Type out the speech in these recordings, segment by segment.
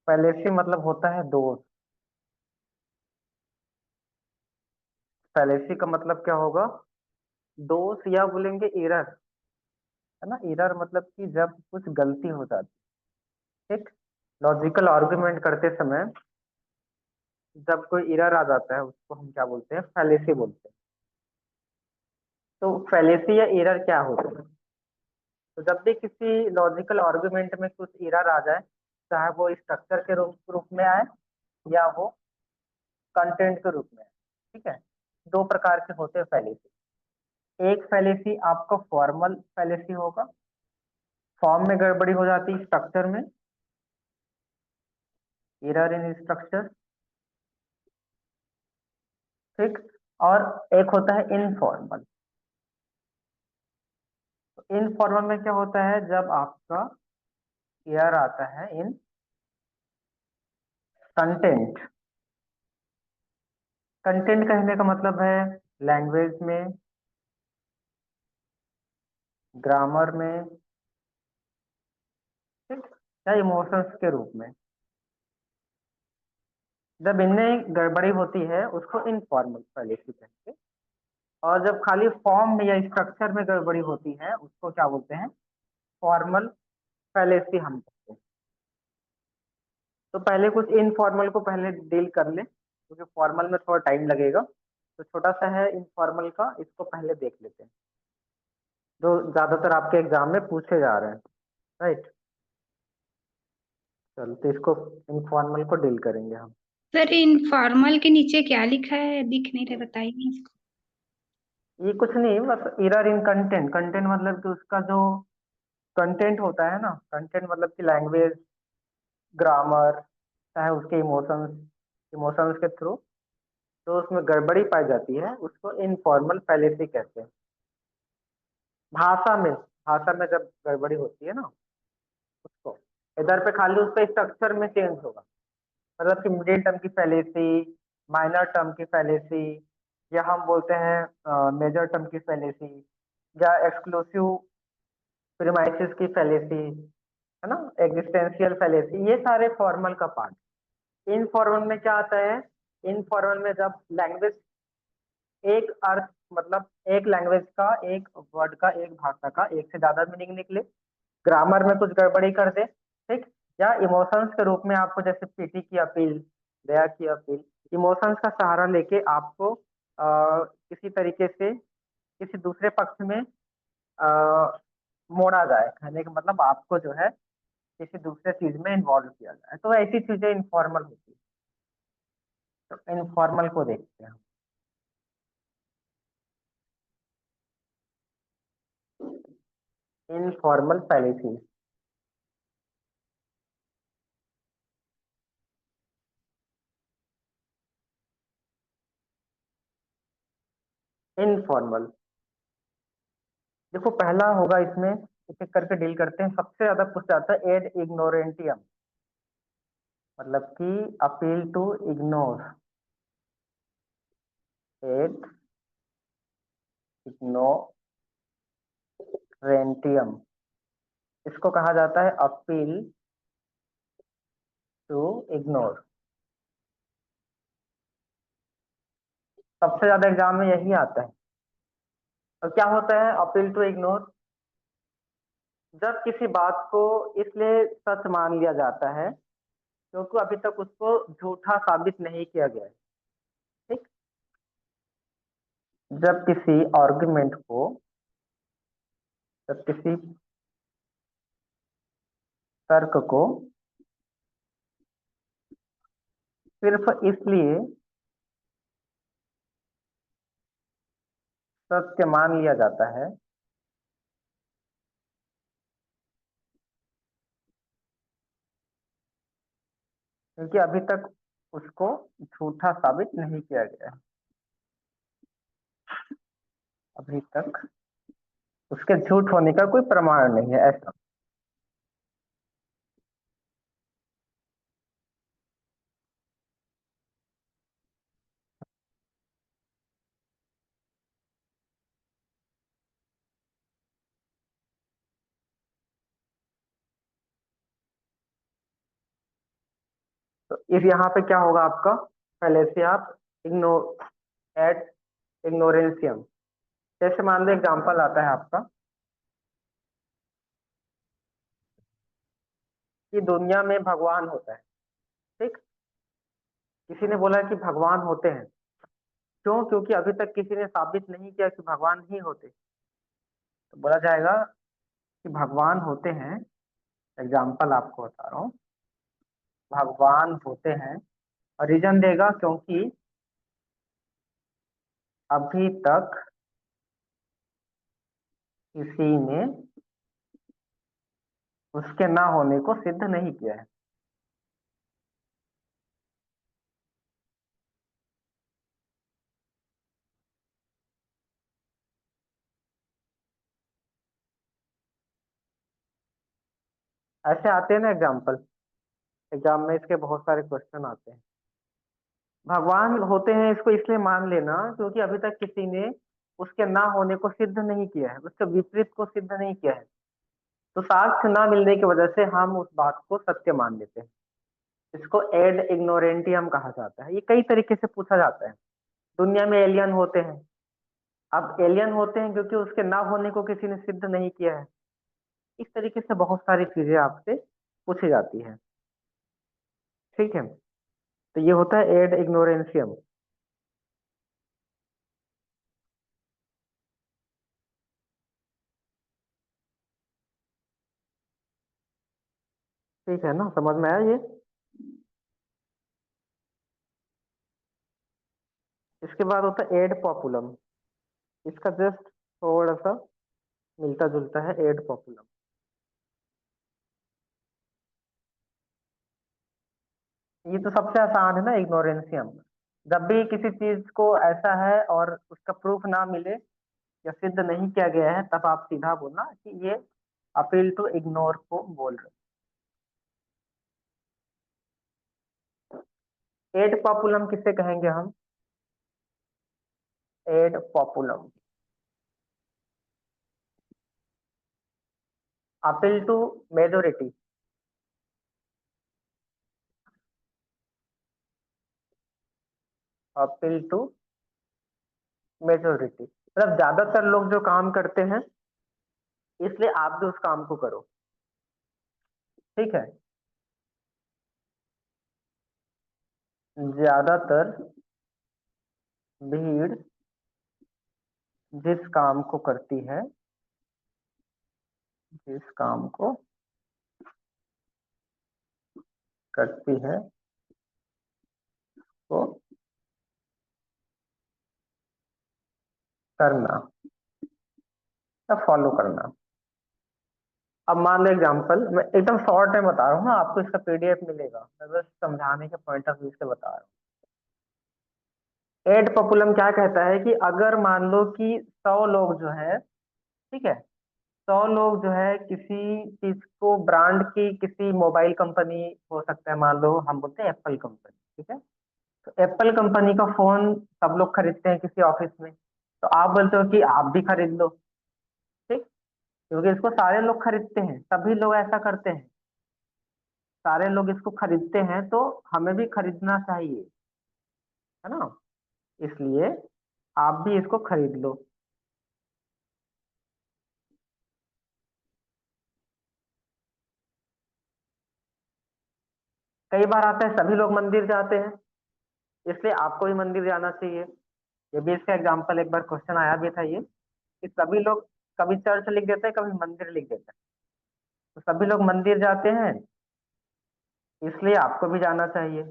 Fallacy मतलब होता है दोष। फैलेसी का मतलब क्या होगा? दोष, या बोलेंगे एरर, है ना। एरर मतलब कि जब कुछ गलती हो जाती है, ठीक। लॉजिकल आर्गुमेंट करते समय जब कोई एरर आ जाता है उसको हम क्या बोलते हैं? फैलेसी बोलते हैं। तो फैलेसी या एरर क्या होता है? तो जब भी किसी लॉजिकल आर्गुमेंट में कुछ एरर आ जाए, चाहे वो स्ट्रक्चर के रूप में आए या वो कंटेंट के रूप में आए, ठीक है। दो प्रकार के होते हैं फैलेसी। एक फैलेसी आपका फॉर्मल फैलेसी होगा, फॉर्म में गड़बड़ी हो जाती है, स्ट्रक्चर में, एरर इन स्ट्रक्चर, ठीक। और एक होता है इनफॉर्मल। तो इनफॉर्मल में क्या होता है? जब आपका एरर आता है इन कंटेंट। कंटेंट कहने का मतलब है लैंग्वेज में, ग्रामर में, ठीक, या इमोशंस के रूप में। जब इनमें गड़बड़ी होती है उसको इनफॉर्मल फैलेसी कहते हैं। और जब खाली फॉर्म में या स्ट्रक्चर में गड़बड़ी होती है उसको क्या बोलते हैं? फॉर्मल फैलेसी हम कहते हैं। तो पहले कुछ इनफॉर्मल को पहले डील कर ले, क्योंकि फॉर्मल में थोड़ा टाइम लगेगा। तो छोटा सा है इनफॉर्मल का, इसको पहले देख लेते हैं, जो ज्यादातर आपके एग्जाम में पूछे जा रहे हैं। राइट। चलो, तो इसको इनफॉर्मल को डील करेंगे हम। सर इनफॉर्मल के नीचे क्या लिखा है, दिख नहीं रहा, बताइए। ये कुछ नहीं, बस एरर इन कंटेंट। कंटेंट मतलब कि उसका जो कंटेंट होता है ना, कंटेंट मतलब कि लैंग्वेज, ग्रामर, चाहे उसके इमोशंस, इमोशंस के थ्रू तो उसमें गड़बड़ी पाई जाती है उसको इनफॉर्मल फैलेसी कहते हैं। भाषा में, भाषा में जब गड़बड़ी होती है ना उसको, इधर पे खाली उसका स्ट्रक्चर में चेंज होगा। मतलब कि मिडिल टर्म की फैलेसी, माइनर टर्म की फैलेसी, या हम बोलते हैं मेजर टर्म की फैलेसी, या एक्सक्लूसिव प्रीमाइसेस की फैलेसी, है ना, एग्जिस्टेंशियल फैलेसी, ये सारे फॉर्मल का पार्ट। इनफॉर्मल में क्या आता है? इनफॉर्मल में जब लैंग्वेज एक अर्थ, मतलब एक लैंग्वेज का, एक वर्ड का, एक भाषा का एक से ज्यादा मीनिंग निकले, ग्रामर में कुछ गड़बड़ी कर दे, ठीक, या इमोशंस के रूप में आपको, जैसे पीटी की अपील, दया की अपील, इमोशंस का सहारा लेके आपको किसी तरीके से किसी दूसरे पक्ष में मोड़ा जाए, कहने का मतलब आपको जो है किसी दूसरे चीज में इन्वॉल्व किया जाए, तो ऐसी चीजें इनफॉर्मल होती है। तो इनफॉर्मल को देखते हैं। Informal fallacy. इनफॉर्मल, देखो पहला होगा इसमें, एक एक करके डील करते हैं। सबसे ज्यादा पूछा जाता है एड इग्नोरेंटियम, मतलब कि अपील टू इग्नोर, एड इग्नोरेंटियम, इसको कहा जाता है अपील टू इग्नोर। सबसे ज्यादा एग्जाम में यही आता है। और क्या होता है अपील टू इग्नोर? जब किसी बात को इसलिए सच मान लिया जाता है क्योंकि अभी तक उसको झूठा साबित नहीं किया गया है, ठीक। जब किसी आर्गुमेंट को, जब किसी तर्क को सिर्फ इसलिए सत्य मान लिया जाता है क्योंकि अभी तक उसको झूठा साबित नहीं किया गया है, अभी तक उसके झूठ होने का कोई प्रमाण नहीं है, ऐसा। इस यहाँ पे क्या होगा आपका, पहले से आप इग्नो एट इग्नोरेंसियम। जैसे मान लो एग्जाम्पल आता है आपका कि दुनिया में भगवान होता है, ठीक। किसी ने बोला कि भगवान होते हैं, क्यों? क्योंकि अभी तक किसी ने साबित नहीं किया कि भगवान ही होते। तो बोला जाएगा कि भगवान होते हैं, एग्जाम्पल आपको बता रहा हूँ, भगवान होते हैं। और रीजन देगा क्योंकि अभी तक किसी ने उसके ना होने को सिद्ध नहीं किया है। ऐसे आते हैं ना एग्जाम्पल, एग्जाम में इसके बहुत सारे क्वेश्चन आते हैं। भगवान होते हैं इसको इसलिए मान लेना क्योंकि अभी तक किसी ने उसके ना होने को सिद्ध नहीं किया है, उसके विपरीत को सिद्ध नहीं किया है। तो साक्ष्य ना मिलने की वजह से हम उस बात को सत्य मान लेते हैं। इसको एड इग्नोरेंटियम कहा जाता है। ये कई तरीके से पूछा जाता है। दुनिया में एलियन होते हैं। अब एलियन होते हैं क्योंकि उसके ना होने को किसी ने सिद्ध नहीं किया है। इस तरीके से बहुत सारी चीजें आपसे पूछी जाती है, ठीक है। तो ये होता है एड इग्नोरेंसियम। ठीक है ना, समझ में आया ये। इसके बाद होता है एड पॉपुलम। इसका जस्ट थोड़ा सा मिलता जुलता है, एड पॉपुलम। ये तो सबसे आसान है ना, इग्नोरेंसियम। जब भी किसी चीज को ऐसा है और उसका प्रूफ ना मिले या सिद्ध नहीं किया गया है, तब आप सीधा बोलना कि ये अपील टू इग्नोर को बोल रहे हैं। एड पॉपुलम किसे कहेंगे हम? Ad populum, appeal to majority. Appeal to majority मतलब ज्यादातर लोग जो काम करते हैं, इसलिए आप भी उस काम को करो, ठीक है। ज्यादातर भीड़ जिस काम को करती है, जिस काम को करती है को करना या फॉलो करना। अब मान लो एग्जांपल, मैं एकदम शॉर्ट में बता रहा हूँ ना, आपको इसका पीडीएफ मिलेगा, मैं बस समझाने के पॉइंट ऑफ व्यू से बता रहा हूँ। एड पॉपुलम क्या कहता है कि अगर मान लो कि 100 लोग जो है, ठीक है, 100 लोग जो है किसी चीज को, ब्रांड की किसी मोबाइल कंपनी हो सकता है, मान लो हम बोलते हैं एप्पल कंपनी, ठीक है। तो एप्पल कंपनी का फोन सब लोग खरीदते हैं किसी ऑफिस में, तो आप बोलते हो कि आप भी खरीद लो, ठीक। क्योंकि इसको सारे लोग खरीदते हैं, सभी लोग ऐसा करते हैं, सारे लोग इसको खरीदते हैं, तो हमें भी खरीदना चाहिए, है ना। इसलिए आप भी इसको खरीद लो। कई बार आता है सभी लोग मंदिर जाते हैं, इसलिए आपको भी मंदिर जाना चाहिए। ये भी इसका एग्जाम्पल, एक बार क्वेश्चन आया भी था ये, कि सभी लोग, कभी चर्च लिख देते हैं, कभी मंदिर लिख देते हैं। तो सभी लोग मंदिर जाते हैं, इसलिए आपको भी जाना चाहिए।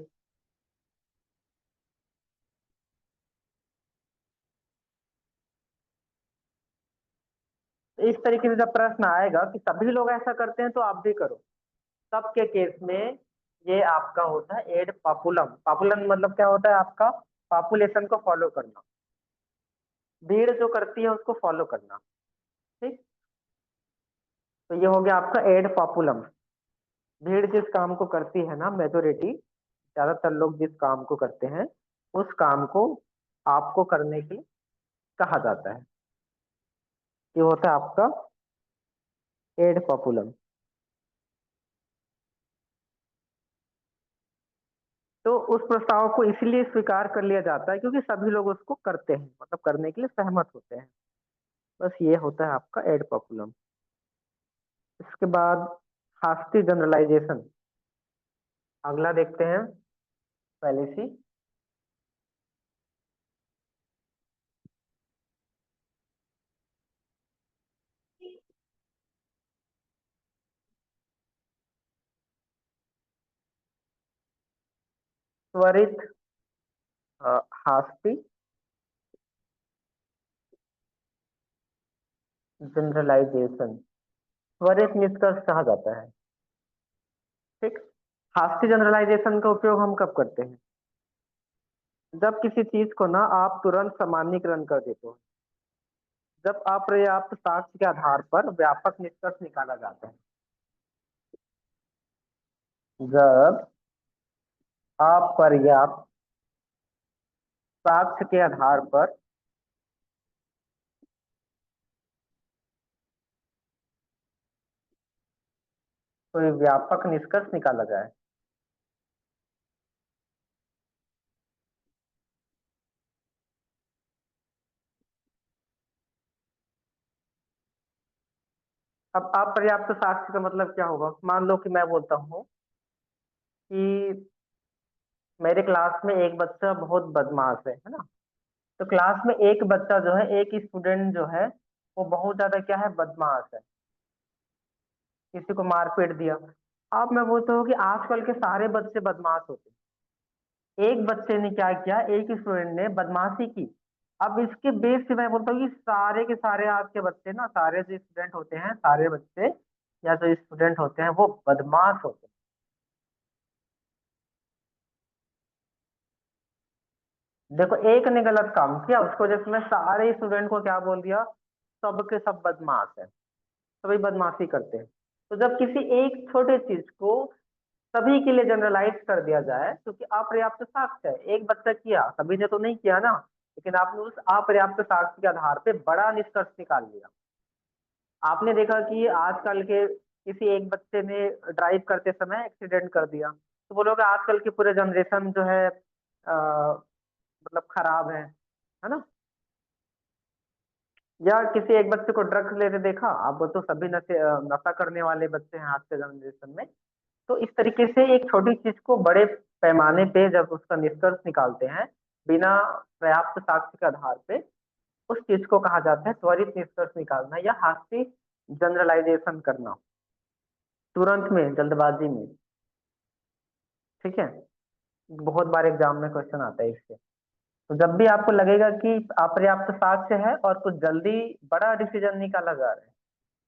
तो इस तरीके से जब प्रश्न आएगा कि सभी लोग ऐसा करते हैं तो आप भी करो, तब के केस में ये आपका होता है एड पॉपुलम। पॉपुलम मतलब क्या होता है आपका? पॉपुलेशन को फॉलो करना, भीड़ जो करती है उसको फॉलो करना, ठीक। तो ये हो गया आपका एड पॉपुलम। भीड़ जिस काम को करती है ना, मेजोरिटी, ज्यादातर लोग जिस काम को करते हैं, उस काम को आपको करने की कहा जाता है। ये होता है आपका एड पॉपुलम। तो उस प्रस्ताव को इसलिए स्वीकार कर लिया जाता है क्योंकि सभी लोग उसको करते हैं, मतलब करने के लिए सहमत होते हैं। बस ये होता है आपका एड पॉपुलम। इसके बाद हास्टी जनरलाइजेशन, अगला देखते हैं फैलेसी। त्वरित हास्टी जनरलाइजेशन, त्वरित निष्कर्ष कहा जाता है। ठीक। हास्टी जनरलाइजेशन का उपयोग हम कब करते हैं? जब किसी चीज को ना आप तुरंत सामान्यीकरण कर देते हो, जब अपर्याप्त साक्ष्य के आधार पर व्यापक निष्कर्ष निकाला जाता है। जब अपर्याप्त साक्ष्य के आधार पर कोई व्यापक निष्कर्ष निकाला जाए। अब अपर्याप्त साक्ष्य का मतलब क्या होगा? मान लो कि मैं बोलता हूँ कि मेरे क्लास में एक बच्चा बहुत बदमाश है ना। तो क्लास में एक बच्चा जो है, एक स्टूडेंट जो है, वो बहुत ज्यादा क्या है, बदमाश है, किसी को मारपीट दिया। अब मैं बोलता हूँ कि आजकल के सारे बच्चे बदमाश होते हैं, एक बच्चे ने क्या किया, एक स्टूडेंट ने बदमाशी की। अब इसके बेस से मैं बोलता हूँ कि सारे के सारे आज के बच्चे ना, सारे जो स्टूडेंट होते हैं, सारे बच्चे या जो स्टूडेंट होते हैं वो बदमाश होते हैं। देखो, एक ने गलत काम किया, उसकी वजह से मैं सारे स्टूडेंट को क्या बोल दिया, सबके सब बदमाश है, सभी बदमाशी करते हैं। तो जब किसी एक छोटे चीज को सभी के लिए जनरलाइज कर दिया जाए, क्योंकि अपर्याप्त साक्ष्य है, एक बच्चा किया, सभी ने तो नहीं किया ना, लेकिन आपने उस अपर्याप्त साक्ष्य के आधार पे बड़ा निष्कर्ष निकाल लिया। आपने देखा कि आजकल के किसी एक बच्चे ने ड्राइव करते समय एक्सीडेंट कर दिया, तो बोलोगे आजकल की पूरे जनरेशन जो है मतलब खराब है ना। या किसी एक बच्चे को ड्रग्स लेते देखा, आप बोलते हो सभी नशा करने वाले बच्चे हैं आज के जनरेशन में। तो इस तरीके से एक छोटी चीज को बड़े पैमाने पे जब उसका निष्कर्ष निकालते हैं बिना पर्याप्त साक्ष्य के आधार पे, उस चीज को कहा जाता है त्वरित निष्कर्ष निकालना या हास्टी जनरलाइजेशन करना, तुरंत में, जल्दबाजी में। ठीक है, बहुत बार एग्जाम में क्वेश्चन आता है इससे। तो जब भी आपको लगेगा कि अपर्याप्त साक्ष्य है और कुछ जल्दी बड़ा डिसीजन निकाला जा रहा है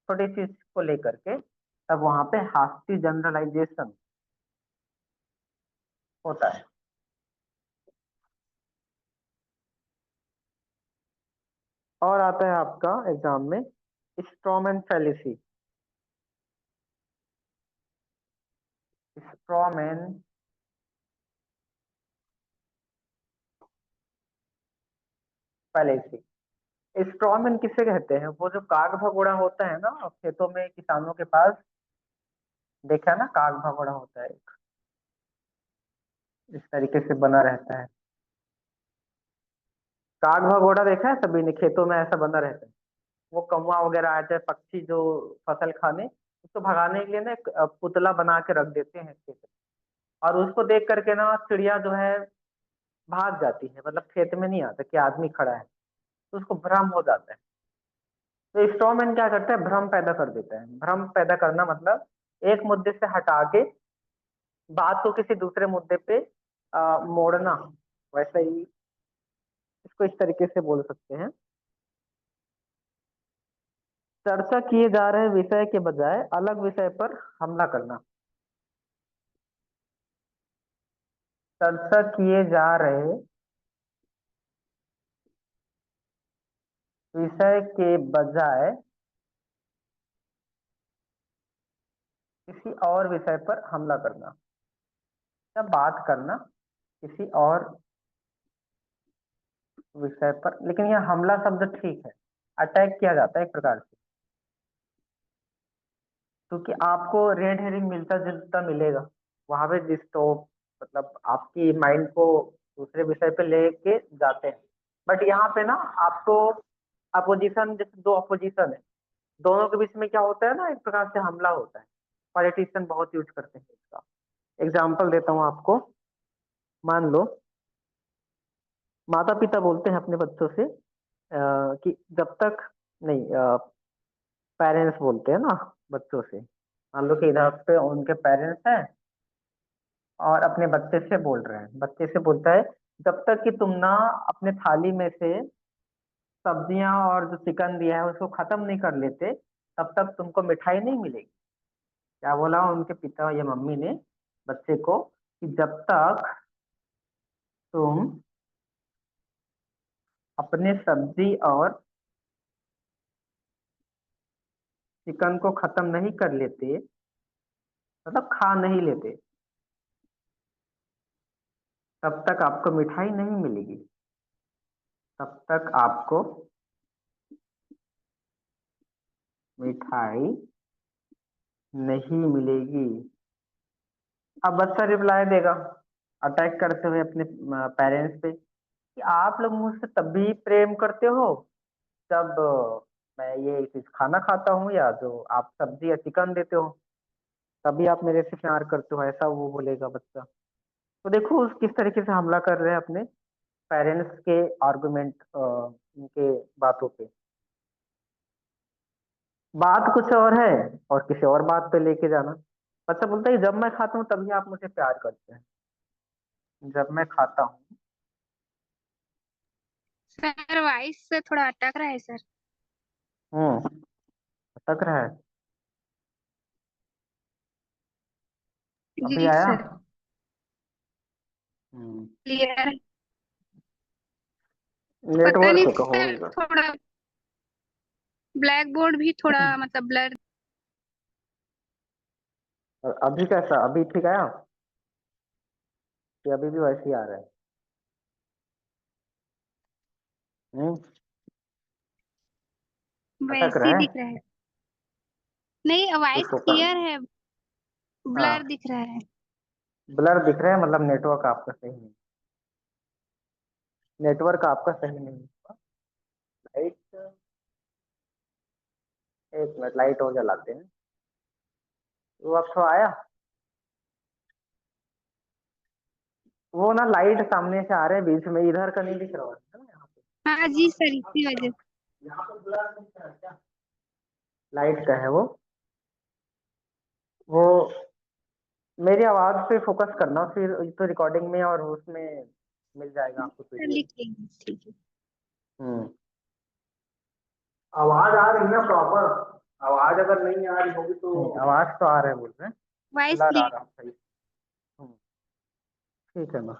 छोटी चीज को लेकर के, तब वहां पे हास्टी जनरलाइजेशन होता है। और आता है आपका एग्जाम में straw man fallacy. Straw man fallacy, straw man किसे कहते हैं? वो जो काग भगोड़ा होता है ना खेतों में किसानों के पास, देखा है ना, काग भगोड़ा होता है एक, इस तरीके से बना रहता है। काग भगोड़ा देखा है सभी ने, खेतों में ऐसा बना रहता है। वो कौवा वगैरह आ जाए, पक्षी जो फसल खाने, उसको भगाने के लिए ना एक पुतला बना के रख देते हैं खेत में। और उसको देख करके ना चिड़िया जो है भाग जाती है, मतलब खेत में नहीं आता कि आदमी खड़ा है, तो उसको भ्रम हो जाता है। तो स्ट्रॉमैन क्या करता है, भ्रम पैदा कर देता है। भ्रम पैदा करना मतलब एक मुद्दे से हटा के बात को किसी दूसरे मुद्दे पे मोड़ना, वैसे ही इसको इस तरीके से बोल सकते हैं। चर्चा किए जा रहे विषय के बजाय अलग विषय पर हमला करना। चर्चा किए जा रहे विषय के बजाय किसी और विषय पर हमला करना या बात करना किसी और विषय पर, लेकिन यह हमला शब्द ठीक है, अटैक किया जाता है एक प्रकार से, क्योंकि आपको रेड हेरिंग मिलता जुलता मिलेगा वहां पे। डिस्टॉप मतलब आपकी माइंड को दूसरे विषय पे लेके जाते हैं। बट यहाँ पे ना आपको अपोजिशन, जैसे दो अपोजिशन है, दोनों के बीच में क्या होता है ना, एक प्रकार से हमला होता है। पॉलिटिशियन बहुत यूज करते हैं इसका। एग्जाम्पल देता हूँ आपको। मान लो माता पिता बोलते हैं अपने बच्चों से कि जब तक नहीं, पेरेंट्स बोलते हैं ना बच्चों से। मान लो कि इधर पे उनके पेरेंट्स हैं और अपने बच्चे से बोल रहे हैं। बच्चे से बोलता है, जब तक कि तुम ना अपने थाली में से सब्जियां और जो चिकन दिया है उसको खत्म नहीं कर लेते, तब तक तुमको मिठाई नहीं मिलेगी। क्या बोला उनके पिता या मम्मी ने बच्चे को, कि जब तक तुम अपने सब्जी और चिकन को खत्म नहीं कर लेते, मतलब खा नहीं लेते, तब तक आपको मिठाई नहीं मिलेगी। तब तक आपको मिठाई नहीं मिलेगी। अब बच्चा रिप्लाई देगा, अटैक करते हुए अपने पेरेंट्स पे, कि आप लोग मुझसे तब भी प्रेम करते हो जब मैं ये चीज खाना खाता हूँ, या जो आप सब्जी या चिकन देते हो तभी आप मेरे से प्यार करते हो, ऐसा वो बोलेगा बच्चा। तो देखो उस किस तरीके से हमला कर रहे हैं अपने पेरेंट्स के आर्गुमेंट, उनके बातों पे। बात कुछ और है और किसी और बात पे लेके जाना। बच्चा बोलता है जब मैं खाता हूँ तभी आप मुझे प्यार करते हैं, जब मैं खाता हूँ। सर वॉइस से थोड़ा अटक रहा है सर। अटक रहा है। अभी जी आया। सर। हम्म क्लियर। पता नेटवर्क नहीं का सर, होगा। थोड़ा ब्लैक बोर्ड भी थोड़ा मतलब ब्लर। और अभी कैसा, अभी ठीक आया कि अभी भी वैसे ही आ रहा है? हम्म अटक वैसे रहा ही है दिख रहा है। नहीं, वॉइस इसको कर। क्लियर है। ब्लर हाँ, दिख रहा है। ब्लर दिख रहा है, मतलब नेटवर्क आपका सही नहीं। नेटवर्क आपका सही नहीं होगा। लाइट, एक मिनट लाइट और जलाते हैं। वो अब तो आया। वो ना लाइट सामने से आ रहे हैं, बीच में इधर का नहीं दिख रहा है ना यहाँ पे। हाँ जी सर, इसी वजह से। यहाँ पर ब्लर दिख रहा है क्या? लाइट का है वो मेरी आवाज पे फोकस करना फिर तो रिकॉर्डिंग में और उसमें मिल जाएगा आपको सर पीडीएफ। लिख लेंगे, ठीक है। हम्म आवाज आ रही है ना प्रॉपर? आवाज अगर नहीं आ रही होगी तो आवाज तो आ रहा है बोल रहे हैं। वॉइस ब्लर आ क्लियर। रहा है सही। हम्म, ठीक है ना।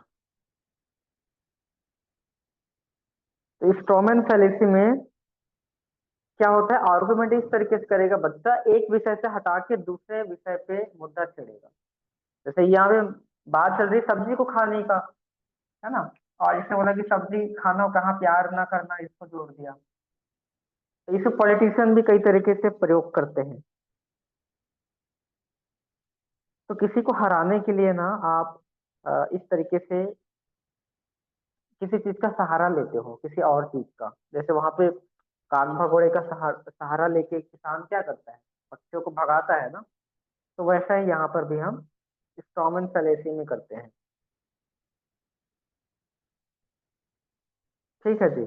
तो स्ट्रोमैन फैलेसी में क्या होता है, आर्गुमेंट इस तरीके से करेगा बच्चा, एक विषय से हटा के दूसरे विषय पे मुद्दा छेड़ेगा। जैसे यहाँ पे बात चल रही सब्जी को खाने का, है ना, और इसने बोला कि सब्जी खाना कहाँ प्यार ना करना, इसको जोड़ दिया। तो इसे पॉलिटिशियन भी कई तरीके से प्रयोग करते हैं। तो किसी को हराने के लिए ना आप इस तरीके से किसी चीज का सहारा लेते हो, किसी और चीज का। जैसे वहां पे काग भगोड़े का सहारा लेके किसान क्या करता है, पक्षियों को भगाता है ना। तो वैसा ही यहाँ पर भी हम स्टॉमन फैलेसी में करते हैं। ठीक है जी।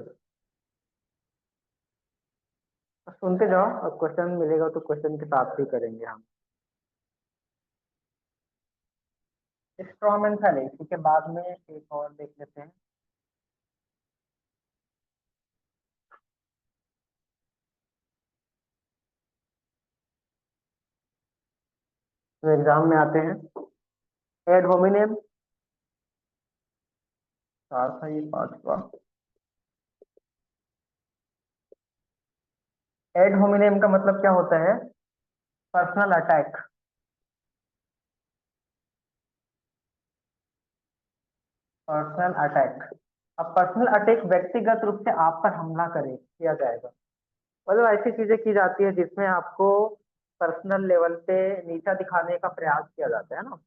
तो सुनते जाओ, अब क्वेश्चन मिलेगा तो क्वेश्चन के साथ भी करेंगे हम। स्ट्रॉमन फैलेसी के बाद में एक और देख लेते हैं। तो एग्जाम में आते हैं। एड होमिनेम, चार था ये पांचवा। एड होमिनेम का मतलब क्या होता है? Personal attack. Personal attack. अब पर्सनल अटैक व्यक्तिगत रूप से आप पर हमला करे किया जाएगा। मतलब ऐसी चीजें की जाती है जिसमें आपको पर्सनल लेवल पे नीचा दिखाने का प्रयास किया जाता है ना,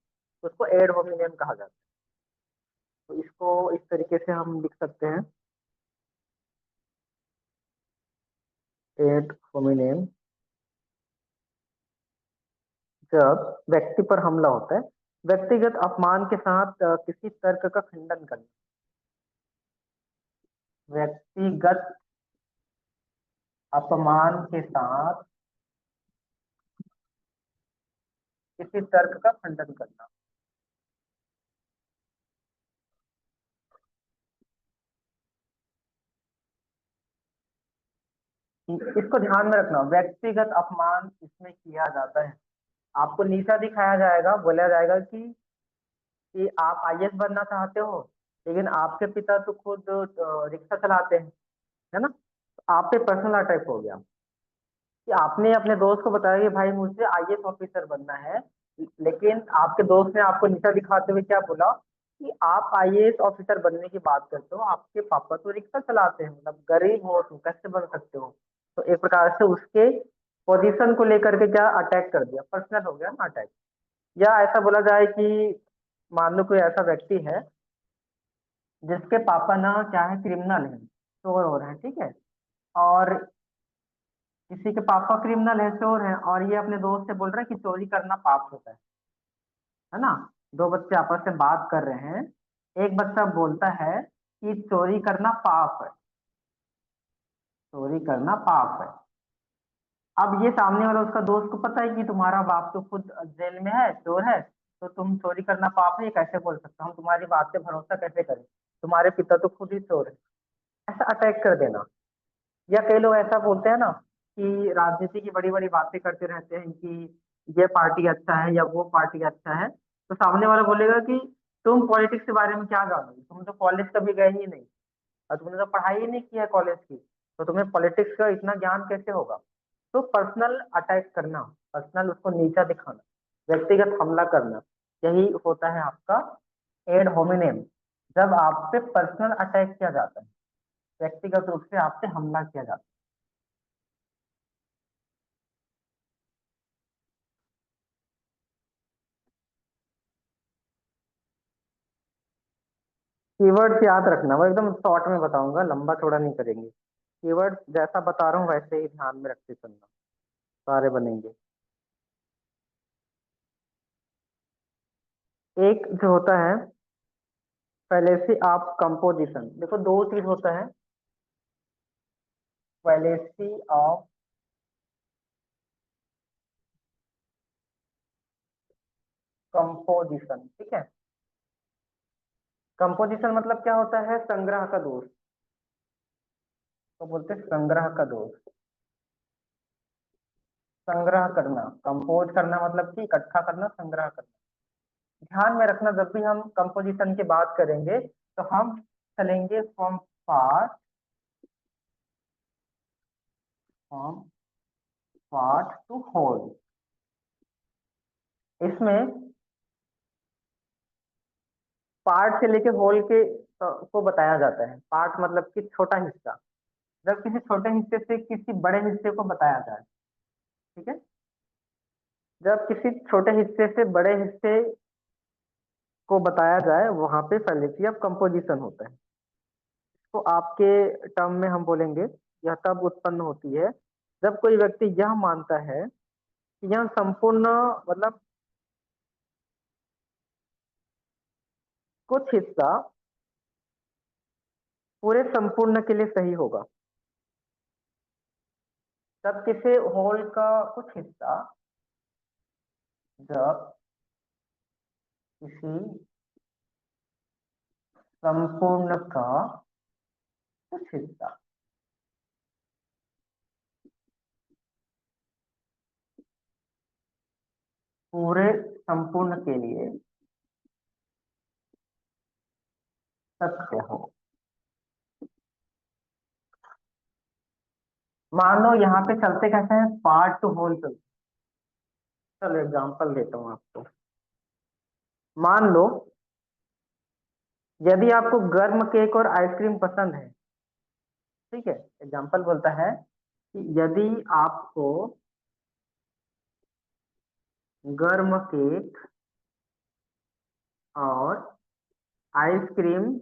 उसको एड होमिनेम कहा जाता है। तो इसको इस तरीके से हम लिख सकते हैं, एड होमिनेम, जब व्यक्ति पर हमला होता है, व्यक्तिगत अपमान के साथ किसी तर्क का खंडन करना। व्यक्तिगत अपमान के साथ किसी तर्क का खंडन करना। इसको ध्यान में रखना, व्यक्तिगत अपमान इसमें किया जाता है। आपको नीचा दिखाया जाएगा, बोला जाएगा कि आप आईएएस बनना चाहते हो, लेकिन आपके पिता तो खुद रिक्शा चलाते हैं, है ना। तो आप पे पर्सनल अटैक हो गया कि आपने अपने दोस्त को बताया कि भाई मुझे आईएएस ऑफिसर बनना है, लेकिन आपके दोस्त ने आपको नीचा दिखाते हुए क्या बोला कि आप आईएएस ऑफिसर बनने की बात करते हो, आपके पापा तो रिक्शा चलाते हैं, मतलब गरीब हो तुम कैसे बन सकते हो। तो एक प्रकार से उसके पोजीशन को लेकर के क्या अटैक कर दिया, पर्सनल हो गया ना अटैक। या ऐसा बोला जाए कि मान लो कोई ऐसा व्यक्ति है जिसके पापा ना क्या है, क्रिमिनल है, चोर हो रहे हैं, ठीक है। और किसी के पापा क्रिमिनल है, चोर है, और ये अपने दोस्त से बोल रहा है कि चोरी करना पाप होता है ना। दो बच्चे आपस में बात कर रहे हैं, एक बच्चा बोलता है कि चोरी करना पाप है, चोरी करना पाप है। अब ये सामने वाला उसका दोस्त को पता है कि तुम्हारा बाप तो खुद जेल में है, चोर है, तो तुम चोरी करना पाप है ये कैसे बोल सकते हो, हम तुम्हारी बात पे भरोसा कैसे करें, तुम्हारे पिता तो खुद ही चोर है। ऐसा अटैक कर देना। या कई लोग ऐसा बोलते हैं ना कि राजनीति की बड़ी बड़ी बातें करते रहते हैं कि ये पार्टी अच्छा है या वो पार्टी अच्छा है, तो सामने वाला बोलेगा कि तुम पॉलिटिक्स के बारे में क्या जानोगे, तुम तो कॉलेज कभी गए ही नहीं, और तुमने तो पढ़ाई ही नहीं की है कॉलेज की, तो तुम्हें पॉलिटिक्स का इतना ज्ञान कैसे होगा। तो पर्सनल अटैक करना, पर्सनल उसको नीचा दिखाना, व्यक्तिगत हमला करना, यही होता है आपका एड होमिनेम। जब आप पे पर्सनल अटैक किया जाता है, व्यक्तिगत रूप से आप पे हमला किया जाता है। कीवर्ड्स याद रखना, वो एकदम शॉर्ट में बताऊंगा, लंबा चौड़ा नहीं करेंगे। कीवर्ड्स जैसा बता रहा हूँ वैसे ही ध्यान में रखते चलना, सारे बनेंगे। एक जो होता है fallacy ऑफ कंपोजिशन, देखो दो चीज होता है, fallacy ऑफ कंपोजिशन, ठीक है। कंपोजिशन मतलब क्या होता है, संग्रह का दोष, तो बोलते हैं संग्रह का दोष। संग्रह करना, कंपोज करना मतलब कि इकट्ठा करना, संग्रह करना। ध्यान में रखना, जब भी हम कंपोजिशन की बात करेंगे तो हम चलेंगे from part, from part to whole. इसमें पार्ट से लेके होल के को बताया जाता है। पार्ट मतलब कि छोटा हिस्सा, जब किसी छोटे हिस्से से किसी बड़े हिस्से को बताया जाए, ठीक है। जब किसी छोटे हिस्से से बड़े हिस्से को बताया जाए वहां पे फैलेसी ऑफ कंपोजिशन होता है। तो आपके टर्म में हम बोलेंगे यह तब उत्पन्न होती है जब कोई व्यक्ति यह मानता है कि यह संपूर्ण, मतलब कुछ हिस्सा पूरे संपूर्ण के लिए सही होगा। जब किसी होल का कुछ हिस्सा, जब किसी संपूर्ण का कुछ हिस्सा पूरे संपूर्ण के लिए सत्य हो। मान लो यहाँ पे चलते कैसे हैं, पार्ट टू होल चलते। चलो एग्जांपल देता हूँ आपको। मान लो यदि आपको गर्म केक और आइसक्रीम पसंद है, ठीक है, एग्जांपल बोलता है कि यदि आपको गर्म केक और आइसक्रीम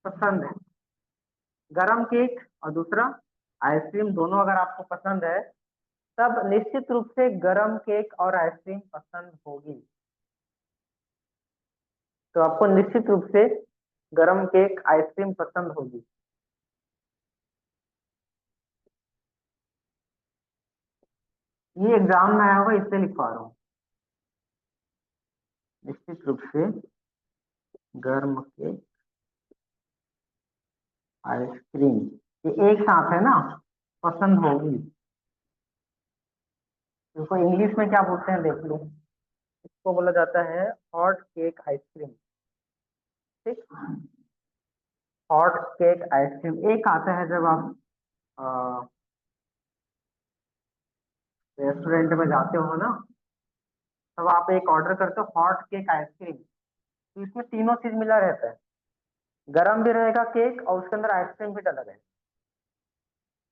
पसंद है। गरम केक और दूसरा आइसक्रीम, दोनों अगर आपको पसंद है तब निश्चित रूप से गरम केक और आइसक्रीम पसंद होगी। तो आपको निश्चित रूप से गरम केक आइसक्रीम पसंद होगी। ये एग्जाम में आया होगा इसलिए लिखवा रहा हूँ। निश्चित रूप से गर्म केक आइसक्रीम, ये एक साथ है ना, पसंद होगी। इसको इंग्लिश में क्या बोलते हैं देख लो। इसको बोला जाता है हॉट केक आइसक्रीम। ठीक, हॉट केक आइसक्रीम एक आता है जब आप रेस्टोरेंट में जाते हो ना, तब आप एक ऑर्डर करते हो हॉट केक आइसक्रीम। तो इसमें तीनों चीज मिला रहता है, गरम भी रहेगा केक और उसके अंदर आइसक्रीम भी डला रहेगा।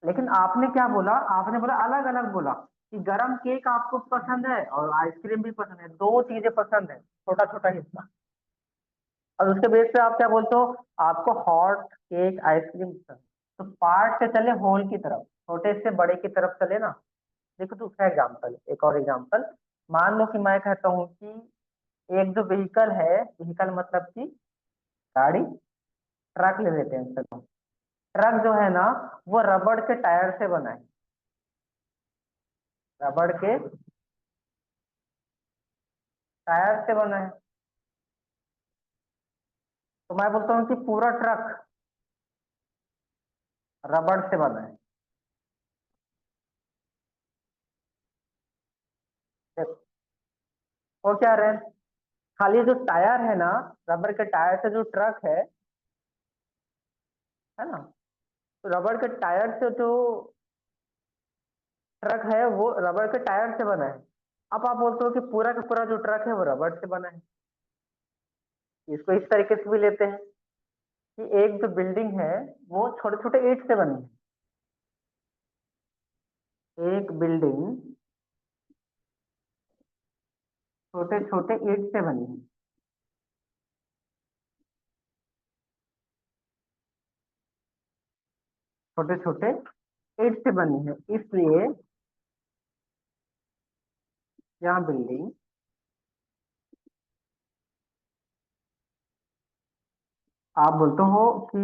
लेकिन आपने क्या बोला, आपने बोला अलग अलग बोला कि गरम केक आपको पसंद है और आइसक्रीम भी पसंद है, दो चीजें पसंद है, छोटा छोटा हिस्सा। और उसके बेस पे आप क्या बोलते हो, आपको हॉट केक आइसक्रीम पसंद है। तो पार्ट से चले होल की तरफ, छोटे से बड़े की तरफ चले ना। देखो दूसरा एग्जाम्पल, एक और एग्जाम्पल। मान लो कि मैं कहता हूँ कि एक जो व्हीकल है, व्हीकल मतलब कि गाड़ी, ट्रक ले लेते हैं चलो। ट्रक जो है ना वो रबड़ के टायर से बना है, रबड़ के टायर से बना है। तो मैं बोलता हूँ कि पूरा ट्रक रबड़ से बना है। वो क्या रहे, खाली जो टायर है ना, रबड़ के टायर से जो ट्रक है ना, तो रबड़ के टायर से जो ट्रक है वो रबड़ के टायर से बना है। अब आप बोलते हो कि पूरा का पूरा जो ट्रक है वो रबड़ से बना है। इसको इस तरीके से भी लेते हैं कि एक जो बिल्डिंग है वो छोटे छोटे ईंट से बनी है। एक बिल्डिंग छोटे छोटे ईंट से बनी है, छोटे छोटे ईंट से बनी है, इसलिए यह बिल्डिंग आप बोलते हो कि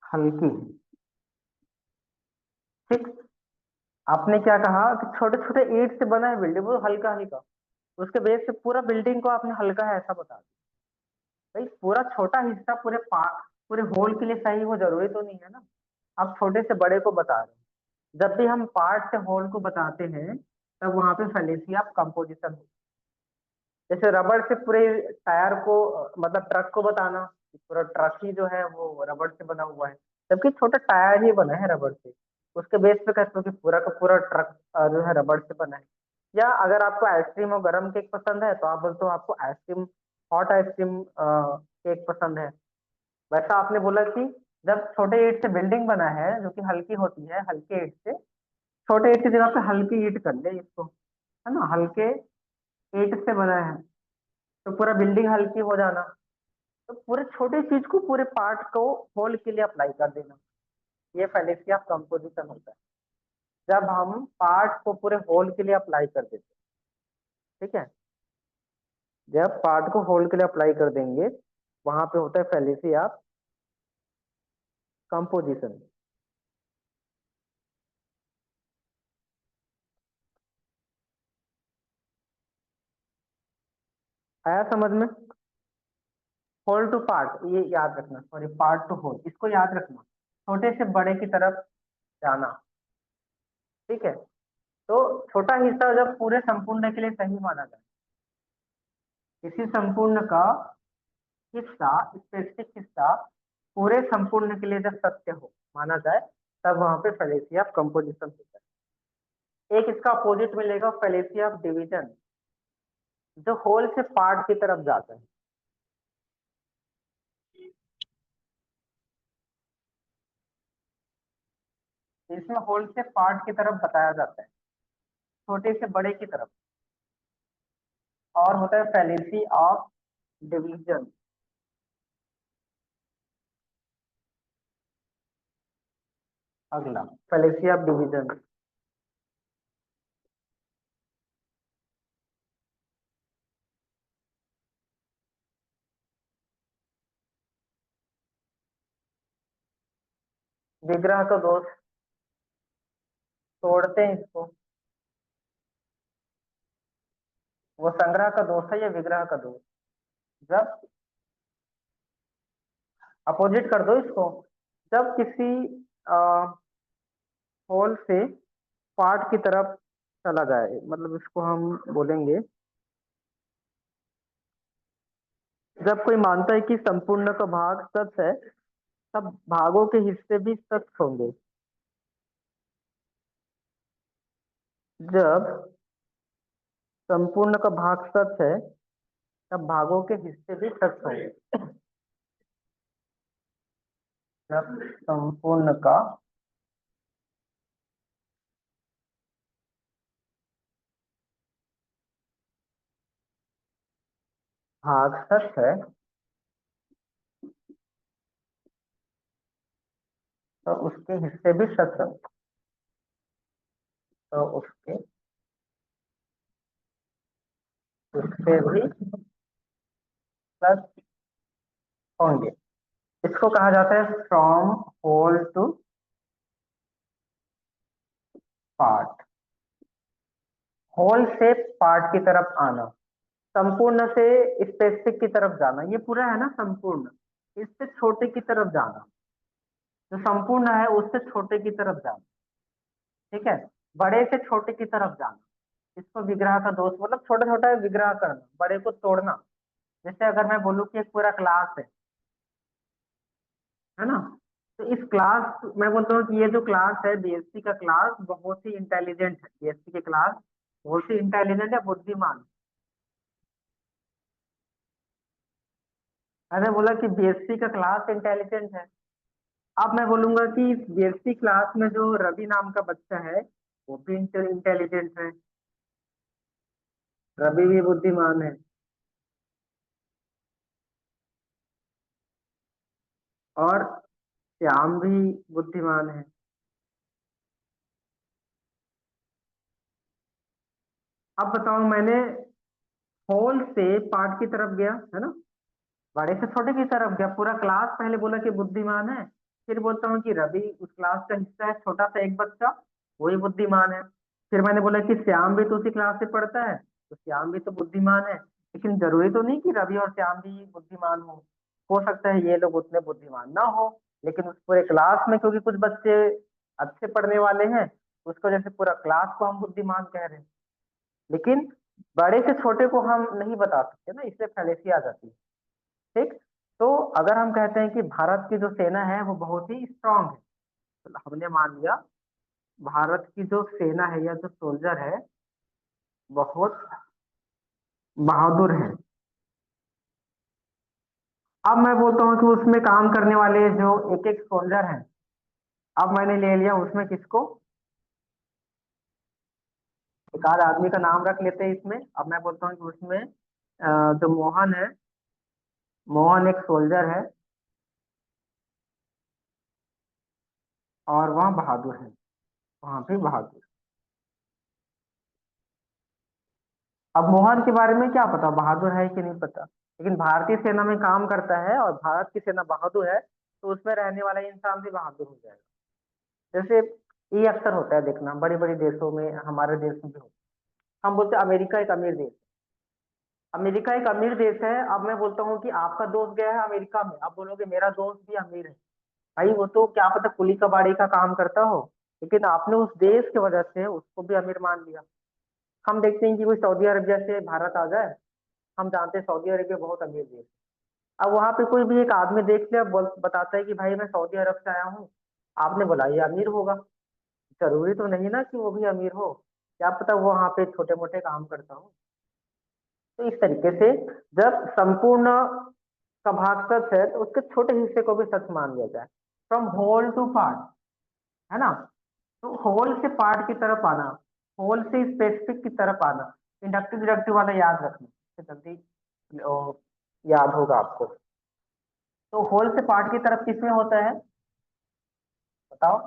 हल्की है। ठीक, आपने क्या कहा कि छोटे छोटे ईंट से बना है बिल्डिंग, वो हल्का हल्का, उसके बेस से पूरा बिल्डिंग को आपने हल्का है ऐसा बता दिया। भाई पूरा छोटा हिस्सा पूरे होल के लिए सही हो जरूरी तो नहीं है ना। आप छोटे से बड़े को बता रहे हैं। जब भी हम पार्ट से होल को बताते हैं तब वहां पे फेलेसी ऑफ कंपोजिशन होती है। जैसे रबड़ से पूरे टायर को मतलब ट्रक को बताना कि पूरा ट्रक ही जो है वो रबड़ से बना हुआ है, जबकि छोटा टायर ही बना है रबड़ से। उसके बेस पे कहते हो कि पूरा का पूरा ट्रक जो है रबड़ से बना है। या अगर आपको आइसक्रीम और गरम केक पसंद है तो आप बोलते हो आपको आइसक्रीम, हॉट आइसक्रीम केक पसंद है। वैसा आपने बोला कि जब छोटे ईंट से बिल्डिंग बना है जो कि हल्की होती है, हल्के ईंट से, छोटे ईंट की जगह पे हल्की ईंट कर ले इसको, है ना, हल्के ईंट से बना है तो पूरा बिल्डिंग हल्की हो जाना। तो पूरे छोटे चीज को, पूरे पार्ट को होल के लिए अप्लाई कर देना, ये फैलेसी ऑफ कंपोजिशन होता है। जब हम पार्ट को पूरे होल के लिए अप्लाई कर देते हैं, ठीक है, जब पार्ट को होल के लिए अप्लाई कर देंगे वहां पे होता है फैलेसी ऑफ कंपोजिशन। आया समझ में? होल टू पार्ट, ये याद रखना, सॉरी पार्ट टू होल, इसको याद रखना, छोटे से बड़े की तरफ जाना। ठीक है, तो छोटा हिस्सा जब पूरे संपूर्ण के लिए सही माना जाए, किसी संपूर्ण का हिस्सा, स्पेसिफिक हिस्सा पूरे संपूर्ण के लिए जब सत्य हो माना जाए, तब वहां पे फेलेसी ऑफ कंपोजिशन होता है। एक इसका अपोजिट मिलेगा, फेलेसी ऑफ डिवीजन, जो होल से पार्ट की तरफ जाता है। इसमें होल से पार्ट की तरफ बताया जाता है, छोटे से बड़े की तरफ। और होता है फैलेसी ऑफ डिवीजन। अगला फैलेसी ऑफ डिवीजन। विग्रह का दोष, तोड़ते हैं इसको। वो संग्रह का दोष है या विग्रह का दोष? जब अपोजिट कर दो इसको, जब किसी होल से पार्ट की तरफ चला जाए, मतलब इसको हम बोलेंगे, जब कोई मानता है कि संपूर्ण का भाग सच है, तब भागों के हिस्से भी सच होंगे। जब संपूर्ण का भाग सच है, तब भागों के हिस्से भी सच होंगे। जब संपूर्ण का भाग सच है, तो उसके हिस्से भी सच होंगे। तो उसके हिस्से भी सच होंगे। इसको कहा जाता है from whole to part. Whole से पार्ट की तरफ आना, संपूर्ण से स्पेसिफिक की तरफ जाना, ये पूरा है ना संपूर्ण, इससे छोटे की तरफ जाना, जो संपूर्ण है उससे छोटे की तरफ जाना। ठीक है, बड़े से छोटे की तरफ जाना, इसको विग्रह का दोष, मतलब छोटा छोटा विग्रह करना, बड़े को तोड़ना। जैसे अगर मैं बोलूँ कि एक पूरा क्लास है ना, तो इस क्लास, मैं बोलता हूँ कि ये जो क्लास है बीएससी का क्लास बहुत ही इंटेलिजेंट है, बीएससी के क्लास बहुत ही इंटेलिजेंट है, बुद्धिमान। मैंने बोला कि बीएससी का क्लास इंटेलिजेंट है। अब मैं बोलूंगा कि बीएससी क्लास में जो रवि नाम का बच्चा है वो भी इंटेलिजेंट है, रवि भी बुद्धिमान है। और श्याम भी बुद्धिमान है। अब बताओ, मैंने होल से पार्ट की तरफ गया है ना, बड़े से छोटे की तरफ गया, पूरा क्लास पहले बोला कि बुद्धिमान है, फिर बोलता हूँ कि रवि उस क्लास का हिस्सा है, छोटा सा एक बच्चा, वही बुद्धिमान है। फिर मैंने बोला कि श्याम भी तो उसी क्लास से पढ़ता है, तो श्याम भी तो बुद्धिमान है। लेकिन जरूरी तो नहीं कि रवि और श्याम भी बुद्धिमान हो सकता है ये लोग उतने बुद्धिमान ना हो, लेकिन उस पूरे क्लास में क्योंकि कुछ बच्चे अच्छे पढ़ने वाले हैं, उसको जैसे पूरा क्लास को हम बुद्धिमान कह रहे हैं। लेकिन बड़े से छोटे को हम नहीं बता सकते ना, इसलिए फैलेसी आ जाती है। ठीक, तो अगर हम कहते हैं कि भारत की जो सेना है वो बहुत ही स्ट्रांग है, तो हमने मान लिया भारत की जो सेना है या जो सोल्जर है बहुत बहादुर है। अब मैं बोलता हूँ कि उसमें काम करने वाले जो एक एक सोल्जर हैं, अब मैंने ले लिया उसमें किसको, एक आध आदमी का नाम रख लेते हैं इसमें। अब मैं बोलता हूँ कि उसमें जो मोहन है, मोहन एक सोल्जर है और वह बहादुर है, वहां भी बहादुर। अब मोहन के बारे में क्या पता बहादुर है कि नहीं पता, लेकिन भारतीय सेना में काम करता है और भारत की सेना बहादुर है, तो उसमें रहने वाला इंसान भी बहादुर हो जाएगा। जैसे ये अक्सर होता है देखना, बड़े बड़े देशों में, हमारे देश में भी होता है। हम बोलते हैं अमेरिका एक अमीर देश, अमेरिका एक अमीर देश है। अब मैं बोलता हूँ कि आपका दोस्त गया है अमेरिका में, आप बोलोगे मेरा दोस्त भी अमीर है। भाई वो तो क्या पता कुली कबाड़ी का काम करता हो, लेकिन आपने उस देश की वजह से उसको भी अमीर मान लिया। हम देखते हैं कि कोई सऊदी अरबिया से भारत आ जाए, हम जानते हैं सऊदी अरबिया बहुत अमीर देश है। अब वहां पे कोई भी एक आदमी देख लिया, बताता है कि भाई मैं सऊदी अरब से आया हूँ, आपने बोला ये अमीर होगा। जरूरी तो नहीं ना कि वो भी अमीर हो, क्या पता वो वहां पे छोटे मोटे काम करता हो। तो इस तरीके से जब संपूर्ण का भाग सच है, तो उसके छोटे हिस्से को भी सच मान लिया जाए, फ्रॉम होल टू पार्ट, है ना। तो होल से पार्ट की तरफ आना, होल से स्पेसिफिक की तरफ आना, इंडक्टिव डिडक्टिव वाला याद रखना, इससे जल्दी याद होगा आपको। तो होल से पार्ट की तरफ किसमें होता है बताओ?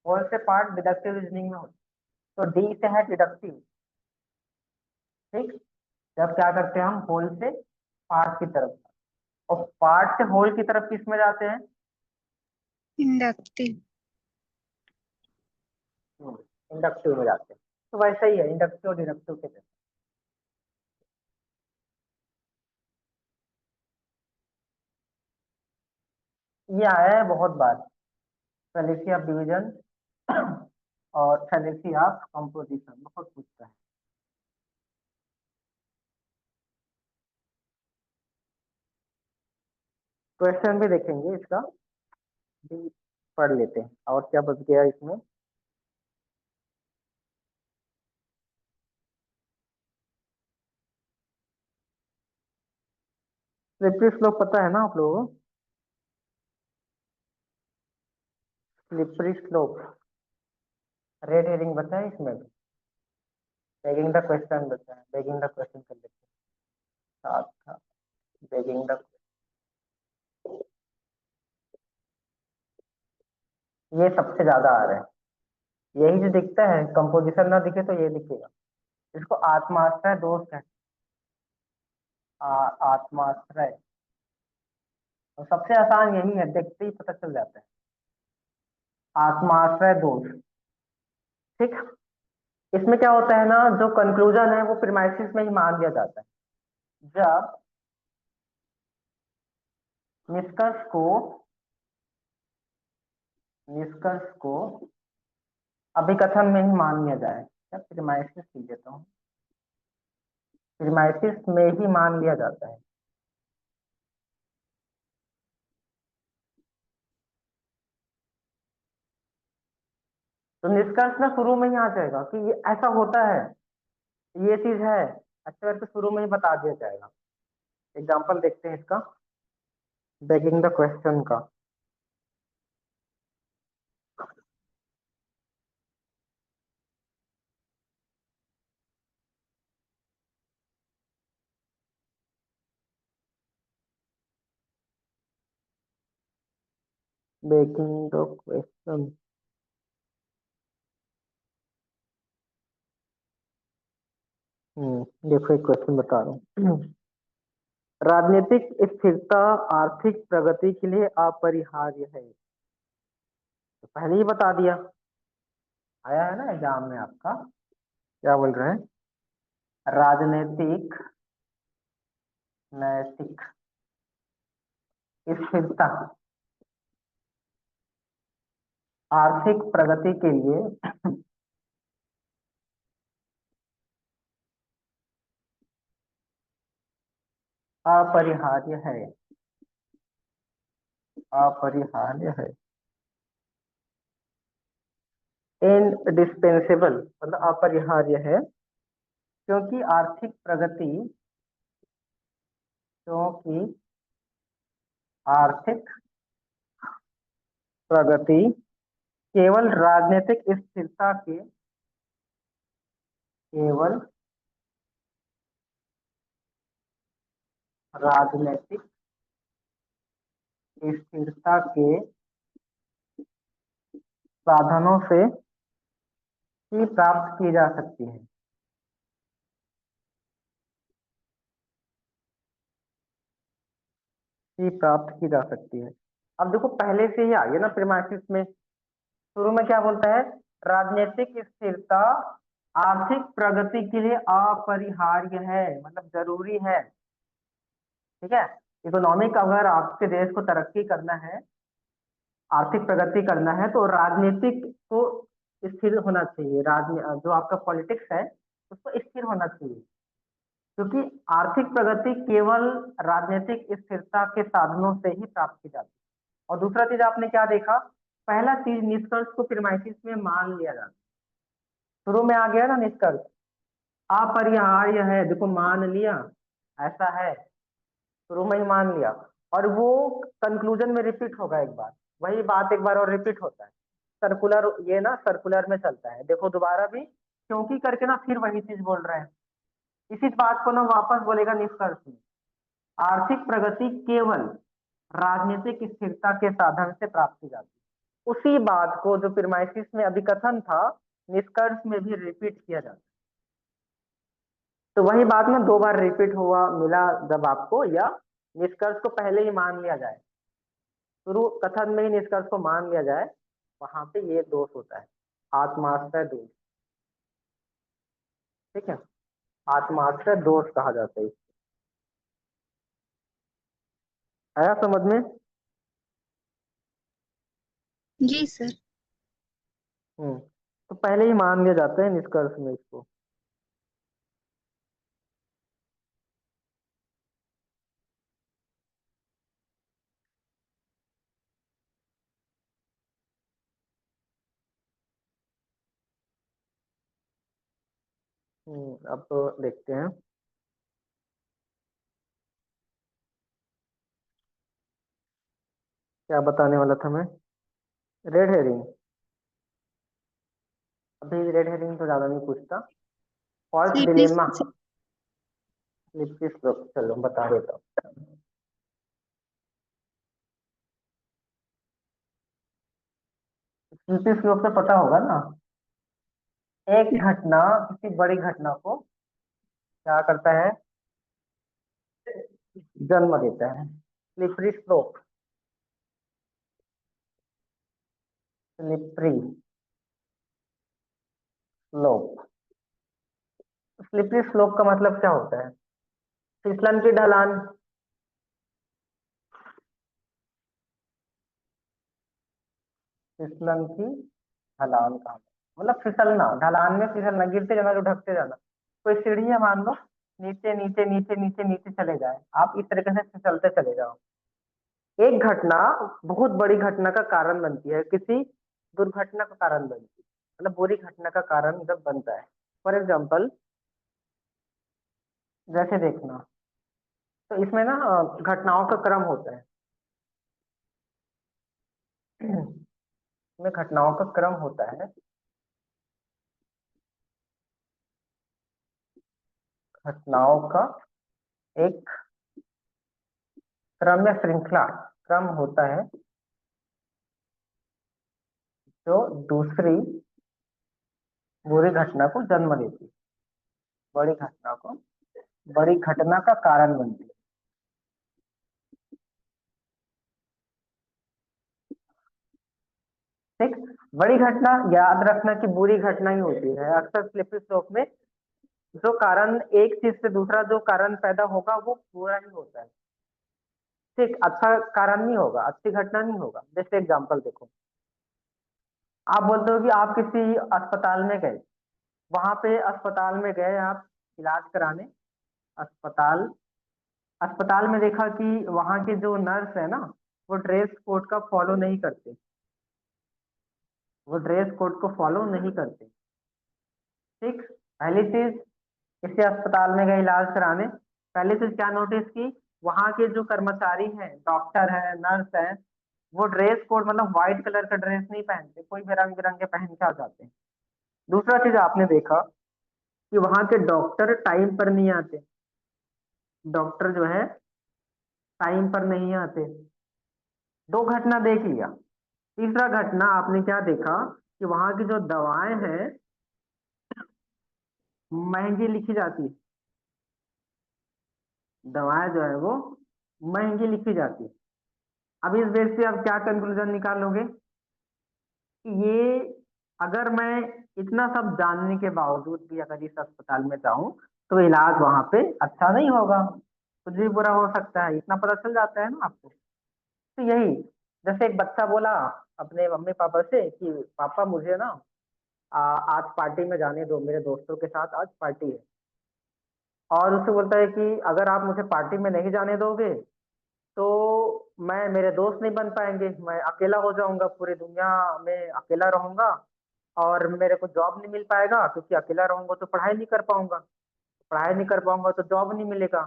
होल से पार्ट डिडक्टिव रीजनिंग में होता है, तो डी से है डिडक्टिव। ठीक, जब क्या करते हैं हम होल से पार्ट की तरफ, और पार्ट से होल की तरफ किस में जाते हैं? इंडक्टिव। इंडक्टिव में जाते हैं। तो वैसा ही है इंडक्टिव और डिडक्टिव के जैसे। ये आया है बहुत बार, फेलिसी ऑफ डिवीजन और फेलिसी ऑफ कंपोजिशन बहुत पूछता है। क्वेश्चन भी देखेंगे इसका भी, पढ़ लेते हैं और क्या बच गया इसमें। स्लिपरी स्लोप पता है ना आप लोगों को? स्लिपरी स्लोप, रेड हेरिंग बता है इसमें भी। बेगिंग द क्वेश्चन बता है, बेगिंग द क्वेश्चन कर लेते हैं साथ था। बेगिंग द, ये सबसे ज्यादा आ रहा है, यही जो दिखता है, कंपोजिशन ना दिखे तो ये दिखेगा। इसको आत्माश्रय दोष है, आत्माश्रय। और सबसे आसान यही है, देखते ही पता चल जाता है, आत्माश्रय दोष। ठीक, इसमें क्या होता है ना, जो कंक्लूजन है वो प्रीमाइसिस में ही मान लिया जाता है। जब निष्कर्ष को, निष्कर्ष को अभिकथन में ही मान लिया जाए, क्या प्रीमाइसिस लिख देता हूँ, प्रीमाइसिस में ही मान लिया जाता है। तो निष्कर्ष ना शुरू में ही आ जाएगा कि ये ऐसा होता है, ये चीज है, अच्छा करके शुरू में ही बता दिया जाएगा। एग्जाम्पल देखते हैं इसका, बेगिंग द क्वेश्चन का। बेगिंग द क्वेश्चन, देखो एक क्वेश्चन बता रहा हूँ। राजनीतिक स्थिरता आर्थिक प्रगति के लिए अपरिहार्य है, तो पहले ही बता दिया, आया है ना एग्जाम में आपका। क्या बोल रहे हैं? राजनीतिक नैतिक स्थिरता आर्थिक प्रगति के लिए अपरिहार्य है, अपरिहार्य है, इनडिस्पेंसेबल मतलब अपरिहार्य है, क्योंकि आर्थिक प्रगति, क्योंकि आर्थिक प्रगति केवल राजनीतिक स्थिरता के, केवल राजनीतिक स्थिरता के साधनों से ही प्राप्त की जा सकती है। ही प्राप्त की जा सकती है। अब देखो पहले से ही आ गया ना प्रीमाइसिस में, शुरू में क्या बोलता है? राजनीतिक स्थिरता आर्थिक प्रगति के लिए अपरिहार्य है, मतलब जरूरी है। ठीक है, इकोनॉमिक, अगर आपके देश को तरक्की करना है, आर्थिक प्रगति करना है, तो राजनीतिक को स्थिर होना चाहिए, जो आपका पॉलिटिक्स है उसको स्थिर होना चाहिए, क्योंकि आर्थिक प्रगति केवल राजनीतिक स्थिरता के साधनों से ही प्राप्त की जाती है। और दूसरा चीज आपने क्या देखा, पहला चीज निष्कर्ष को प्रीमाइसिस में मान लिया जाता है। शुरू में आ गया ना निष्कर्ष, अपरिहार्य है, देखो मान लिया, ऐसा है, शुरू में ही मान लिया, और वो कंक्लूजन में रिपीट होगा एक बार, वही बात एक बार और रिपीट होता है, सर्कुलर, ये ना सर्कुलर में चलता है। देखो दोबारा भी क्योंकि करके ना फिर वही चीज बोल रहे हैं। इसी बात को ना वापस बोलेगा निष्कर्ष में। आर्थिक प्रगति केवल राजनीतिक स्थिरता के साधन से प्राप्त की जाती है। उसी बात को जो प्रीमाइसिस में अभिकथन था, निष्कर्ष में भी रिपीट किया जाता है। तो वही बात ना दो बार रिपीट हुआ मिला जब आपको, या निष्कर्ष को पहले ही मान लिया जाए, शुरू कथन में ही निष्कर्ष को मान लिया जाए, वहां पे ये दोष होता है, आत्माश्रय दोष। ठीक है, आत्माश्रय दोष कहा जाता है। आया समझ में? जी सर। तो पहले ही मान लिया जाता है निष्कर्ष में इसको। अब तो देखते हैं क्या बताने वाला था मैं। रेड हेरिंग, अभी रेड हेरिंग तो ज्यादा नहीं पूछता। फॉल्स स्लिपरी डिलेमा, चलो बता देता हूँ। स्लिपरी स्लोप से पता होगा ना, एक घटना किसी बड़ी घटना को क्या करता है, जन्म देता है। Slippery slope, slippery slope, slippery slope का मतलब क्या होता है? फिसलन की ढलान। फिसलन की ढलान का मतलब फिसलना, ढलान में फिसलना, गिरते जाना, लुढ़कते जाना। कोई सीढ़ी है मान लो, नीचे नीचे नीचे नीचे नीचे चले जाए आप, इस तरीके से फिसलते चले जाओ। एक घटना बहुत बड़ी घटना का कारण बनती है, किसी दुर्घटना का कारण बनती है, मतलब बुरी घटना का कारण जब बनता है। फॉर एग्जाम्पल जैसे देखना, तो इसमें ना घटनाओं का क्रम होता है। इसमें घटनाओं का क्रम होता है। घटनाओं का एक क्रम या श्रृंखला, क्रम होता है जो दूसरी बुरी घटना को जन्म देती है, बड़ी घटना को, बड़ी घटना का कारण बनती है। ठीक, बड़ी घटना याद रखना कि बुरी घटना ही होती है अक्सर स्लिपरी स्लोप में। जो कारण एक चीज से दूसरा जो कारण पैदा होगा वो बुरा ही होता है। ठीक, अच्छा कारण नहीं होगा, अच्छी घटना नहीं होगा। जैसे एग्जांपल देखो, आप बोलते हो कि आप किसी अस्पताल में गए, वहां पे अस्पताल में गए आप इलाज कराने। अस्पताल, अस्पताल में देखा कि वहां के जो नर्स है ना, वो ड्रेस कोड का फॉलो नहीं करते, वो ड्रेस कोड को फॉलो नहीं करते। ठीक, पहली चीज, किसी अस्पताल में गए इलाज कराने, पहली चीज क्या नोटिस की, वहां के जो कर्मचारी हैं, डॉक्टर है, नर्स है, वो ड्रेस कोड मतलब व्हाइट कलर का ड्रेस नहीं पहनते, कोई भी रंग बिरंगे पहन के आ जाते हैं। दूसरा चीज आपने देखा कि वहां के डॉक्टर टाइम पर नहीं आते, डॉक्टर जो है टाइम पर नहीं आते। दो घटना देख लिया। तीसरा घटना आपने क्या देखा कि वहां की जो दवाएं हैं महंगी लिखी जाती है, दवाएं जो है वो महंगी लिखी जाती है। अब इस बेस पे आप क्या कंक्लूजन निकालोगे कि ये, अगर मैं इतना सब जानने के बावजूद भी अगर इस अस्पताल में जाऊं तो इलाज वहां पे अच्छा नहीं होगा, कुछ भी बुरा हो सकता है, इतना पता चल जाता है ना आपको। तो यही, जैसे एक बच्चा बोला अपने मम्मी पापा से कि पापा मुझे ना आज पार्टी में जाने दो, मेरे दोस्तों के साथ आज पार्टी है। और उससे बोलता है कि अगर आप मुझे पार्टी में नहीं जाने दोगे तो मैं, मेरे दोस्त नहीं बन पाएंगे, मैं अकेला हो जाऊंगा, पूरी दुनिया में अकेला रहूंगा, और मेरे को जॉब नहीं मिल पाएगा, क्योंकि अकेला रहूंगा तो पढ़ाई नहीं कर पाऊंगा, पढ़ाई नहीं कर पाऊंगा तो जॉब नहीं मिलेगा,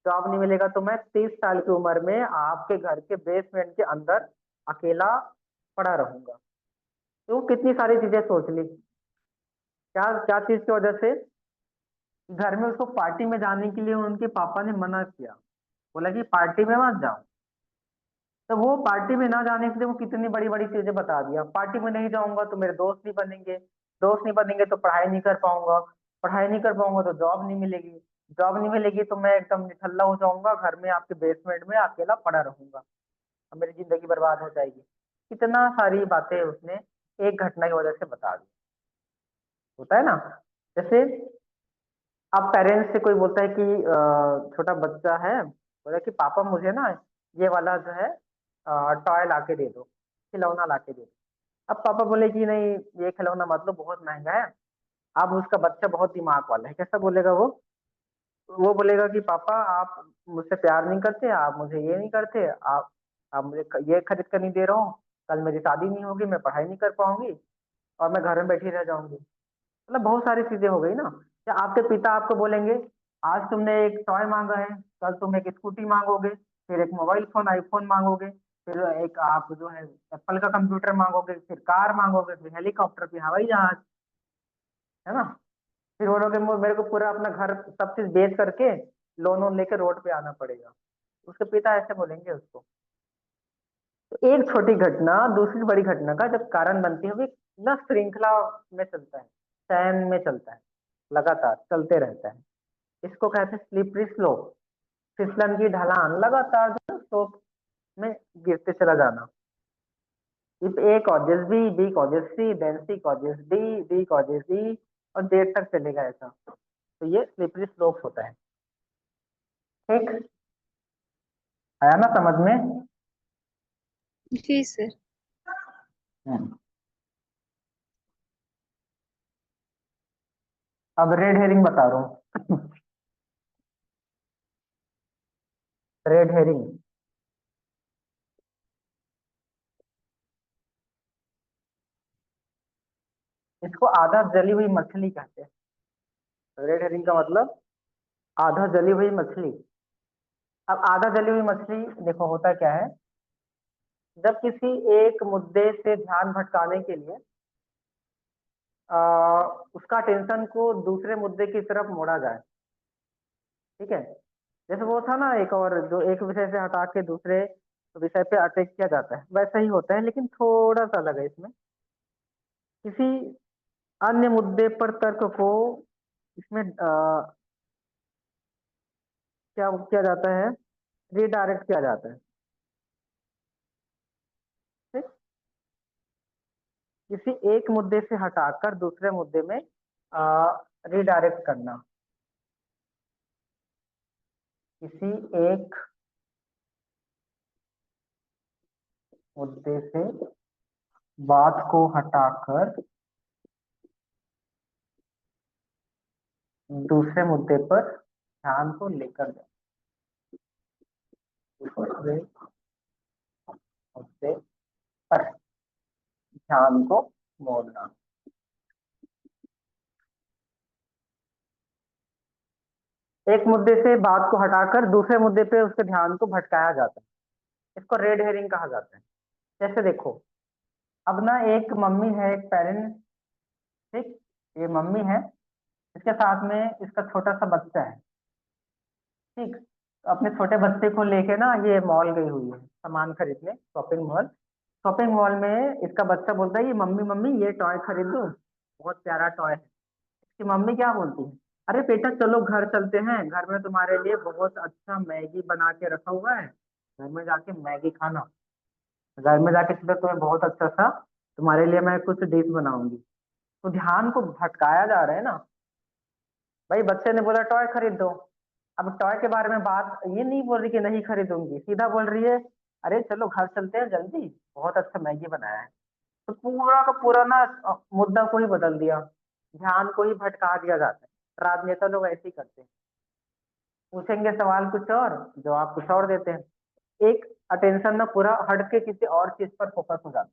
जॉब नहीं मिलेगा तो मैं 30 साल की उम्र में आपके घर के बेसमेंट के अंदर अकेला पड़ा रहूंगा। तो वो कितनी सारी चीजें सोच ली। क्या क्या चीज की वजह से? घर में उसको पार्टी में जाने के लिए उनके पापा ने मना किया, बोला कि पार्टी में मत जाओ। तो वो पार्टी में ना जाने के लिए वो कितनी बड़ी बड़ी चीजें बता दिया, पार्टी में नहीं जाऊंगा तो मेरे दोस्त नहीं बनेंगे, दोस्त नहीं बनेंगे तो पढ़ाई नहीं कर पाऊंगा, पढ़ाई नहीं कर पाऊंगा तो जॉब नहीं मिलेगी, जॉब नहीं मिलेगी तो मैं एकदम निठल्ला हो जाऊंगा, घर में आपके बेसमेंट में अकेला पड़ा रहूंगा और मेरी जिंदगी बर्बाद हो जाएगी। कितना सारी बातें उसने एक घटना की वजह से बता दी। होता है ना। जैसे अब पेरेंट्स से कोई बोलता है कि छोटा बच्चा है, बोला कि पापा मुझे ना ये वाला जो है टॉय ला के दे दो, खिलौना ला के दे दो। अब पापा बोले कि नहीं, ये खिलौना मतलब बहुत महंगा है। अब उसका बच्चा बहुत दिमाग वाला है, कैसा बोलेगा वो बोलेगा कि पापा आप मुझसे प्यार नहीं करते, आप मुझे ये नहीं करते, आप मुझे ये खरीद कर नहीं दे रहा हूँ, कल मेरी शादी नहीं होगी, मैं पढ़ाई नहीं कर पाऊंगी और मैं घर में बैठी रह जाऊंगी। मतलब बहुत सारी चीजें हो गई ना। या आपके पिता आपको बोलेंगे आज तुमने एक टॉय मांगा है, कल तुम एक स्कूटी मांगोगे, फिर एक मोबाइल फोन आईफोन मांगोगे, फिर एक आप जो है एप्पल का कंप्यूटर मांगोगे, फिर कार मांगोगे, फिर हेलीकॉप्टर, फिर हवाई जहाज, है ना। फिर बोलोगे मेरे को पूरा अपना घर सब चीज बेच करके लोन वोन लेके रोड पे आना पड़ेगा। उसके पिता ऐसे बोलेंगे उसको। तो एक छोटी घटना दूसरी बड़ी घटना का जब कारण बनती है, वो एक ना श्रृंखला में चलता है, चैन में चलता है, लगातार चलते रहता है। इसको कहते हैं स्लिपरी स्लोप, फिसलन की ढलान, लगातार जो स्लोप में गिरते चला जाना। If A causes B causes C, then C causes D causes E, और देर तक चलेगा ऐसा। तो ये स्लिपरी स्लोप होता है। ठीक, आया ना समझ में? जी सर। हम्म। अब रेड हेरिंग बता रहा हूँ। रेड हेरिंग, इसको आधा जली हुई मछली कहते हैं। रेड हेरिंग का मतलब आधा जली हुई मछली। अब आधा जली हुई मछली, देखो होता क्या है, जब किसी एक मुद्दे से ध्यान भटकाने के लिए आ, उसका टेंशन को दूसरे मुद्दे की तरफ मोड़ा जाए। ठीक है। जैसे वो था ना एक, और जो एक विषय से हटा के दूसरे विषय पे अटैक किया जाता है, वैसा ही होता है, लेकिन थोड़ा सा अलग है इसमें। किसी अन्य मुद्दे पर तर्क को इसमें क्या किया जाता है, रिडायरेक्ट किया जाता है। ठीक? किसी एक मुद्दे से हटाकर दूसरे मुद्दे में रिडायरेक्ट करना। किसी एक मुद्दे से बात को हटाकर दूसरे मुद्दे पर ध्यान को लेकर जाना। दूसरे मुद्दे पर ध्यान को मोड़ना। एक मुद्दे से बात को हटाकर दूसरे मुद्दे पे उसके ध्यान को भटकाया जाता है, इसको रेड हेरिंग कहा जाता है। जैसे देखो, अब ना एक मम्मी है, एक पेरेंट। ठीक, ये मम्मी है, इसके साथ में इसका छोटा सा बच्चा है। ठीक, तो अपने छोटे बच्चे को लेके ना ये मॉल गई हुई है सामान खरीदने, शॉपिंग मॉल। शॉपिंग मॉल में इसका बच्चा बोलता है, ये मम्मी मम्मी ये टॉय खरीद दो, बहुत प्यारा टॉय है। इसकी मम्मी क्या बोलती है, अरे बेटा चलो घर चलते हैं, घर में तुम्हारे लिए बहुत अच्छा मैगी बना के रखा हुआ है, घर में जाके मैगी खाना, घर में जाके सुबह तुम्हें बहुत अच्छा सा तुम्हारे लिए मैं कुछ डिश बनाऊंगी। तो ध्यान को भटकाया जा रहा है ना। भाई बच्चे ने बोला टॉय खरीद दो, अब टॉय के बारे में बात ये नहीं बोल रही कि नहीं खरीदूंगी, सीधा बोल रही है अरे चलो घर चलते हैं जल्दी, बहुत अच्छा मैगी बनाया है। तो पूरा का पूरा ना मुद्दा को ही बदल दिया, ध्यान को ही भटका दिया जाता है। राजनेता लोग ऐसे ही करते हैं, पूछेंगे सवाल कुछ और, जवाब कुछ और देते हैं। एक अटेंशन ना पूरा हट के किसी और चीज पर फोकस हो जाता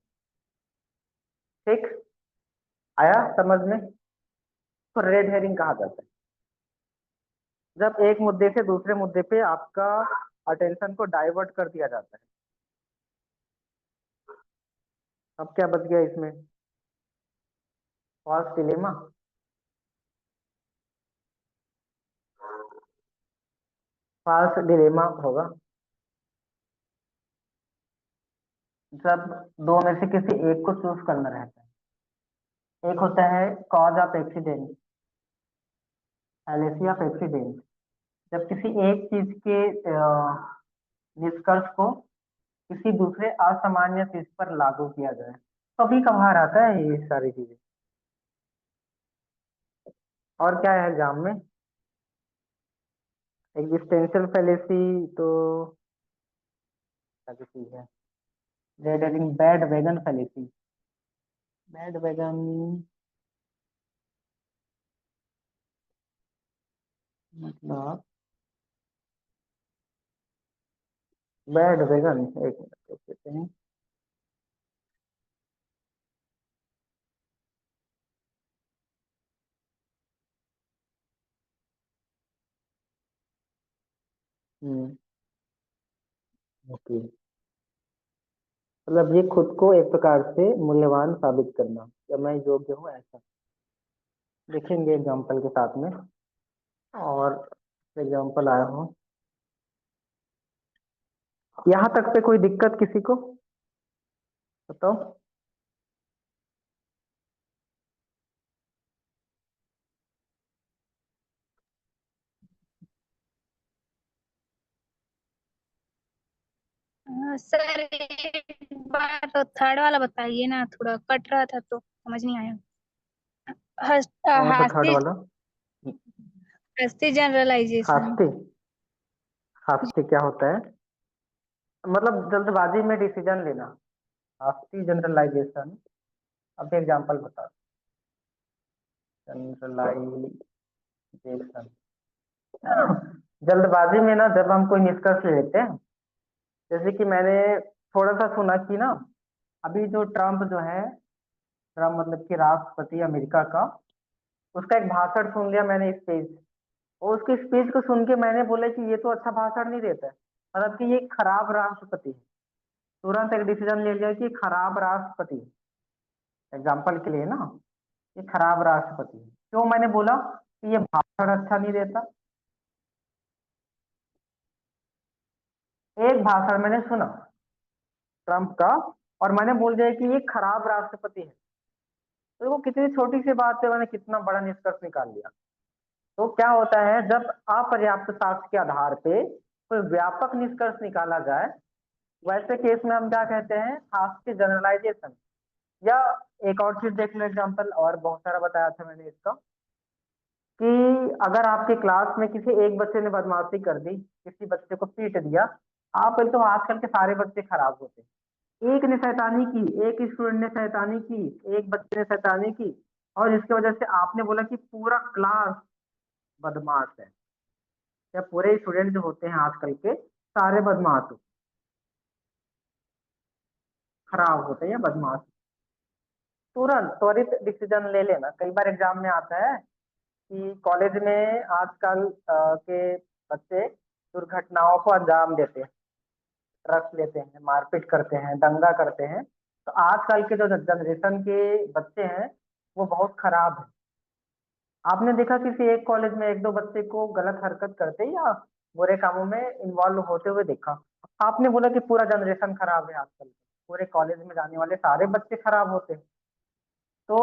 है। ठीक, आया समझ में? तो रेड हेरिंग कहा जाता है, जब एक मुद्दे से दूसरे मुद्दे पे आपका अटेंशन को डाइवर्ट कर दिया जाता है। अब क्या बच गया इसमें? False dilemma. फॉल्स डिलेमा होगा जब दो में से किसी एक को चूज करना रहता है। एक होता है cause of accident, fallacy of accident. जब किसी एक चीज के निष्कर्ष को किसी दूसरे असामान्य चीज पर लागू किया जाए, कभी कभार आता है ये सारी चीजें। और क्या है एग्जाम में? एग्जिस्टेंशियल फैलेसी तो क्या चीज है? Red herring, bad wagon fallacy. Bad wagon मतलब, बैड वैगन, एक मिनट देख लेते हैं। ओके, मतलब ये खुद को एक प्रकार से मूल्यवान साबित करना, या मैं योग्य हूँ ऐसा। देखेंगे एग्जाम्पल के साथ में। और एग्जाम्पल आया हूँ, यहाँ तक पे कोई दिक्कत किसी को बताओ। सर एक बार तो थर्ड वाला बताइए ना, थोड़ा कट रहा था तो समझ नहीं आया। कौन सा थर्ड हास्ती, वाला? हास्ती जनरलाइजेशन। हास्ते? हास्ते क्या होता है? मतलब जल्दबाजी में डिसीजन लेना, हास्ती जनरलाइजेशन। अब एग्जाम्पल बता। जनरलाइजेशन, जल्दबाजी में ना जब हम कोई निष्कर्ष ले लेते हैं, जैसे कि मैंने थोड़ा सा सुना कि ना, अभी जो ट्रम्प जो है, ट्रम्प मतलब कि राष्ट्रपति अमेरिका का, उसका एक भाषण सुन लिया मैंने, स्पीच। और उसकी स्पीच को सुन के मैंने बोला कि ये तो अच्छा भाषण नहीं देता है, मतलब कि ये खराब राष्ट्रपति है। तुरंत एक डिसीजन ले लिया कि खराब राष्ट्रपति है। एग्जाम्पल के लिए ना, ये खराब राष्ट्रपति है। क्यों मैंने बोला कि ये भाषण अच्छा नहीं देता? एक भाषण मैंने सुना ट्रम्प का, और मैंने बोल दिया कि ये खराब राष्ट्रपति है। तो वो कितनी छोटी सी बात से मैंने कितना बड़ा निष्कर्ष निकाल लिया। तो क्या होता है, जब अपर्याप्त साक्ष्य के आधार पे कोई व्यापक निष्कर्ष निकाला जाए, वैसे केस में हम क्या कहते हैं, हास्टी जनरलाइजेशन। या एक और चीज देख लो, एग्जांपल और बहुत सारा बताया था मैंने इसका, कि अगर आपके क्लास में किसी एक बच्चे ने बदमाशी कर दी, किसी बच्चे को पीट दिया, आप तो आजकल के सारे बच्चे खराब होते हैं। एक ने शैतानी की, एक स्टूडेंट ने शैतानी की, एक बच्चे ने शैतानी की, और इसकी वजह से आपने बोला कि पूरा क्लास बदमाश है, या पूरे स्टूडेंट जो होते हैं आजकल के सारे बदमाश होते, खराब होते हैं या बदमाश। तुरंत त्वरित डिसीजन ले लेना। कई बार एग्जाम में आता है कि कॉलेज में आजकल के बच्चे दुर्घटनाओं को अंजाम देते हैं, ड्रग्स लेते हैं, मारपीट करते हैं, दंगा करते हैं। तो आजकल के जो जनरेशन के बच्चे हैं, वो बहुत खराब है। आपने देखा किसी एक कॉलेज में एक दो बच्चे को गलत हरकत करते या बुरे कामों में इन्वॉल्व होते हुए देखा, आपने बोला कि पूरा जनरेशन खराब है आजकल, पूरे कॉलेज में जाने वाले सारे बच्चे खराब होते हैं। तो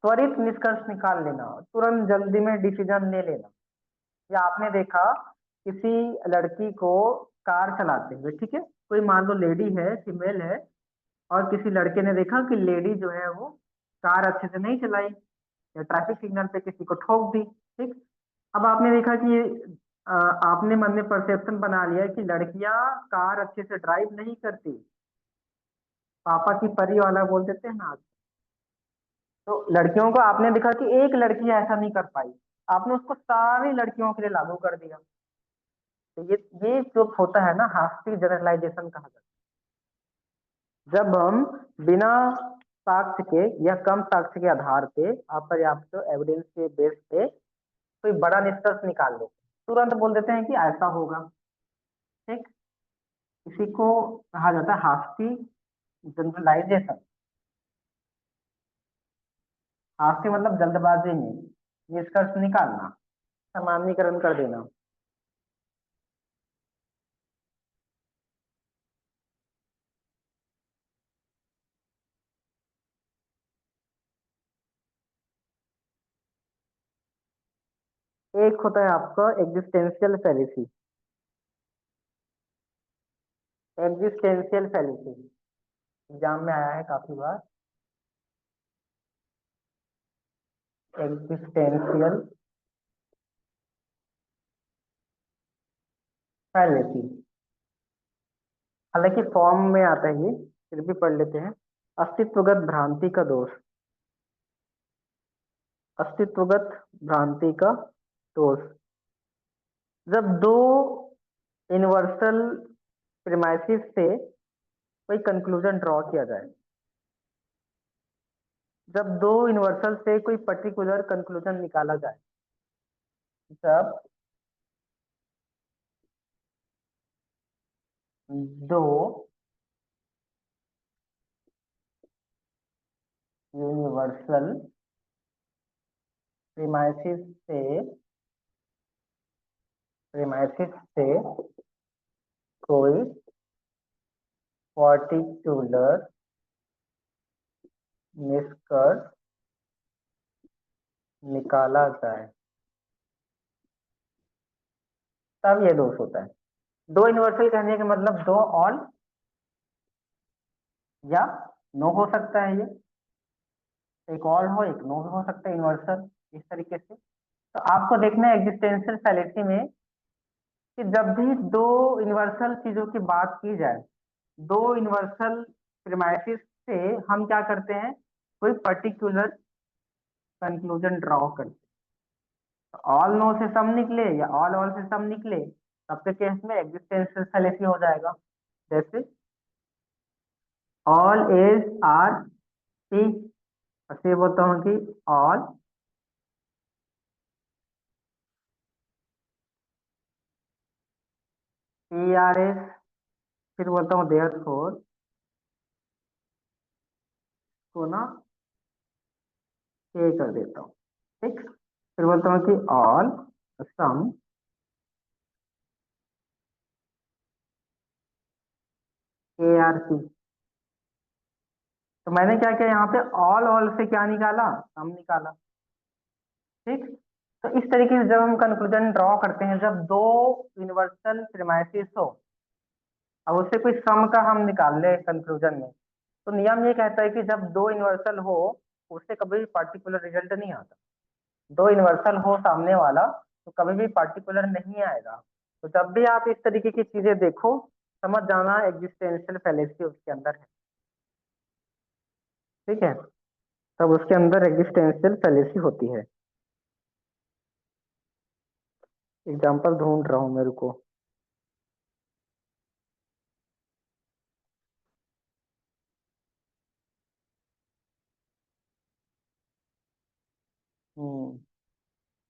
त्वरित निष्कर्ष निकाल लेना, तुरंत जल्दी में डिसीजन ले लेना। या आपने देखा किसी लड़की को कार चलाते हुए, ठीक है, कोई मान लो लेडी है, फीमेल है, और किसी लड़के ने देखा कि लेडी जो है वो कार अच्छे से नहीं चलाई, या ट्रैफिक सिग्नल पे किसी को ठोक दी, ठीक। अब आपने देखा कि आपने मन में परसेप्शन बना लिया कि लड़कियां कार अच्छे से ड्राइव नहीं करती, पापा की परी वाला बोल देते हैं ना। तो लड़कियों को आपने देखा कि एक लड़की ऐसा नहीं कर पाई, आपने उसको सारी लड़कियों के लिए लागू कर दिया। तो ये जो होता है ना, हास्टी जनरलाइजेशन कहा जाता है। जब हम बिना साक्ष्य के या कम साक्ष्य के आधार पे, अपर्याप्त एविडेंस के बेस पे कोई बड़ा निष्कर्ष निकाल लेते हैं, तुरंत बोल देते हैं कि ऐसा होगा, ठीक। इसी को कहा जाता है हास्टी जनरलाइजेशन। हास्य मतलब जल्दबाजी में निष्कर्ष निकालना, सामान्यीकरण कर देना। एक होता है आपका existential fallacy. Existential fallacy exam में आया है काफी बार। एग्जिस्टेंशियल फैलेसी, हालांकि फॉर्म में आता है ये, फिर भी पढ़ लेते हैं। अस्तित्वगत भ्रांति का दोष। अस्तित्वगत भ्रांति का दोष, जब दो यूनिवर्सल प्रीमाइसिस से कोई कंक्लूजन ड्रॉ किया जाए, जब दो यूनिवर्सल से कोई पर्टिकुलर कंक्लूजन निकाला जाए, जब दो यूनिवर्सल प्रीमाइसिस से कोई पर्टिकुलर निष्कर्ष निकाला जाए, तब ये दोष होता है। दो यूनिवर्सल कहने का मतलब दो ऑल या नो हो सकता है, ये एक ऑल हो एक नो हो सकता है यूनिवर्सल, इस तरीके से। तो आपको देखना है एग्जिस्टेंशियल फैलेसी में कि जब भी दो यूनिवर्सल चीजों की बात की जाए, दो यूनिवर्सल प्रीमाइसिस से हम क्या करते हैं, कोई पर्टिकुलर कंक्लूजन ड्रॉ करते हैं। ऑल नो से सम निकले या ऑल ऑल से सम निकले, तब के केस में एग्जिस्टेंशियल फैलेसी हो जाएगा। जैसे ऑल एज आर टी, ऐसे बोलता हूँ कि ऑल पी आर एस, फिर बोलता हूँ देयर फोर को ना के कर देता हूँ, ठीक। फिर बोलता हूँ कि all some A R C. तो मैंने क्या किया यहाँ पे, ऑल से क्या निकाला, सम निकाला, ठीक। तो इस तरीके से जब हम कंक्लूजन ड्रॉ करते हैं, जब दो यूनिवर्सल प्रीमाइसिस हो, अब उससे कोई सम का हम निकाल ले कंक्लूजन में, तो नियम ये कहता है कि जब दो यूनिवर्सल हो, उससे कभी भी पार्टिकुलर रिजल्ट नहीं आता। दो यूनिवर्सल हो सामने वाला, तो कभी भी पार्टिकुलर नहीं आएगा। तो जब भी आप इस तरीके की चीजें देखो, समझ जाना एग्जिस्टेंशियल फैलेसी उसके अंदर है, ठीक है। तब उसके अंदर एग्जिस्टेंशियल फैलेसी होती है। एग्जाम्पल ढूंढ रहा हूँ मेरे को।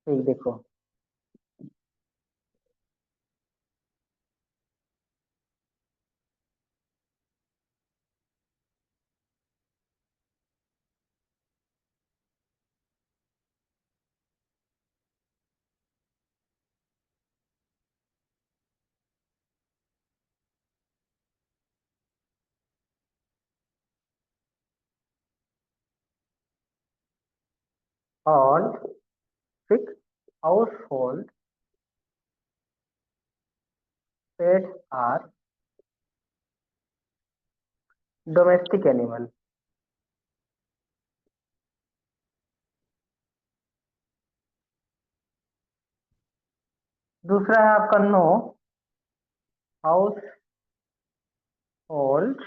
ठीक देखो, all six household pets are domestic animal. दूसरा है आपका no household,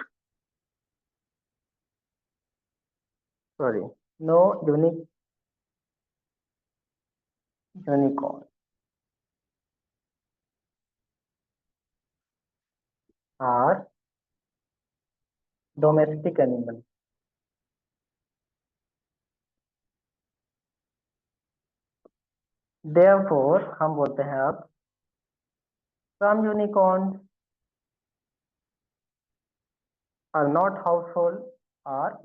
sorry, no unicorn are domestic animal. Therefore हम बोलते हैं अब some unicorn are not household, are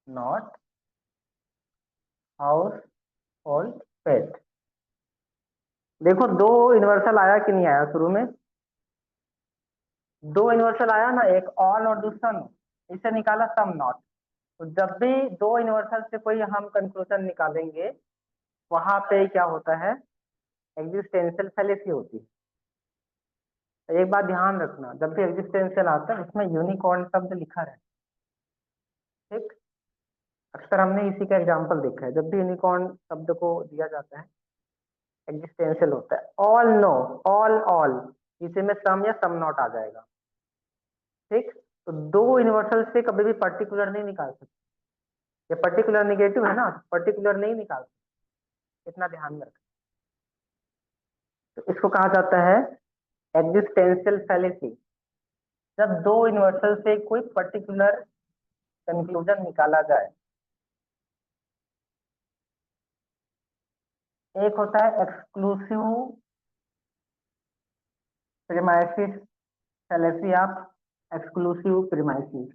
not household pet. देखो दो यूनिवर्सल आया कि नहीं आया शुरू में? दो यूनिवर्सल आया ना, एक ऑल और दूसरा नो। इसे निकाला सम नॉट। तो जब भी दो यूनिवर्सल से कोई हम कंक्लूजन निकालेंगे, वहां पे क्या होता है, एग्जिस्टेंशियल फैलेसी होती है। तो एक बात ध्यान रखना, जब भी एग्जिस्टेंशियल आता है उसमें यूनिकॉर्न शब्द लिखा रहता है, ठीक। अक्सर हमने इसी का एग्जाम्पल देखा है, जब भी यूनिकॉर्न शब्द को दिया जाता है एग्जिस्टेंशियल होता है। ऑल नो, ऑल ऑल, इसी में सम या सम नॉट आ जाएगा, ठीक। तो दो यूनिवर्सल से कभी भी पर्टिकुलर नहीं निकाल सकते। ये पर्टिकुलर निगेटिव है ना, पर्टिकुलर नहीं निकाल सकते, इतना ध्यान में रखना। तो इसको कहा जाता है एग्जिस्टेंशियल फैलेसी, जब दो यूनिवर्सल से कोई पर्टिकुलर कंक्लूजन निकाला जाए। एक होता है exclusive premises fallacy of exclusive premises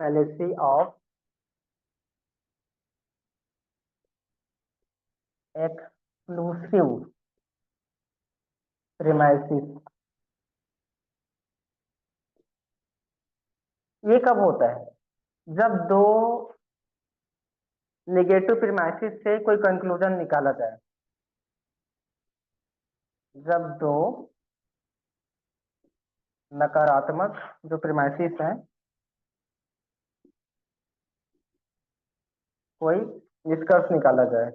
fallacy of exclusive premises. ये कब होता है? जब दो नेगेटिव प्रीमाइसिस से कोई कंक्लूजन निकाला जाए। जब दो नकारात्मक जो प्रीमाइसिस है, कोई निष्कर्ष निकाला जाए।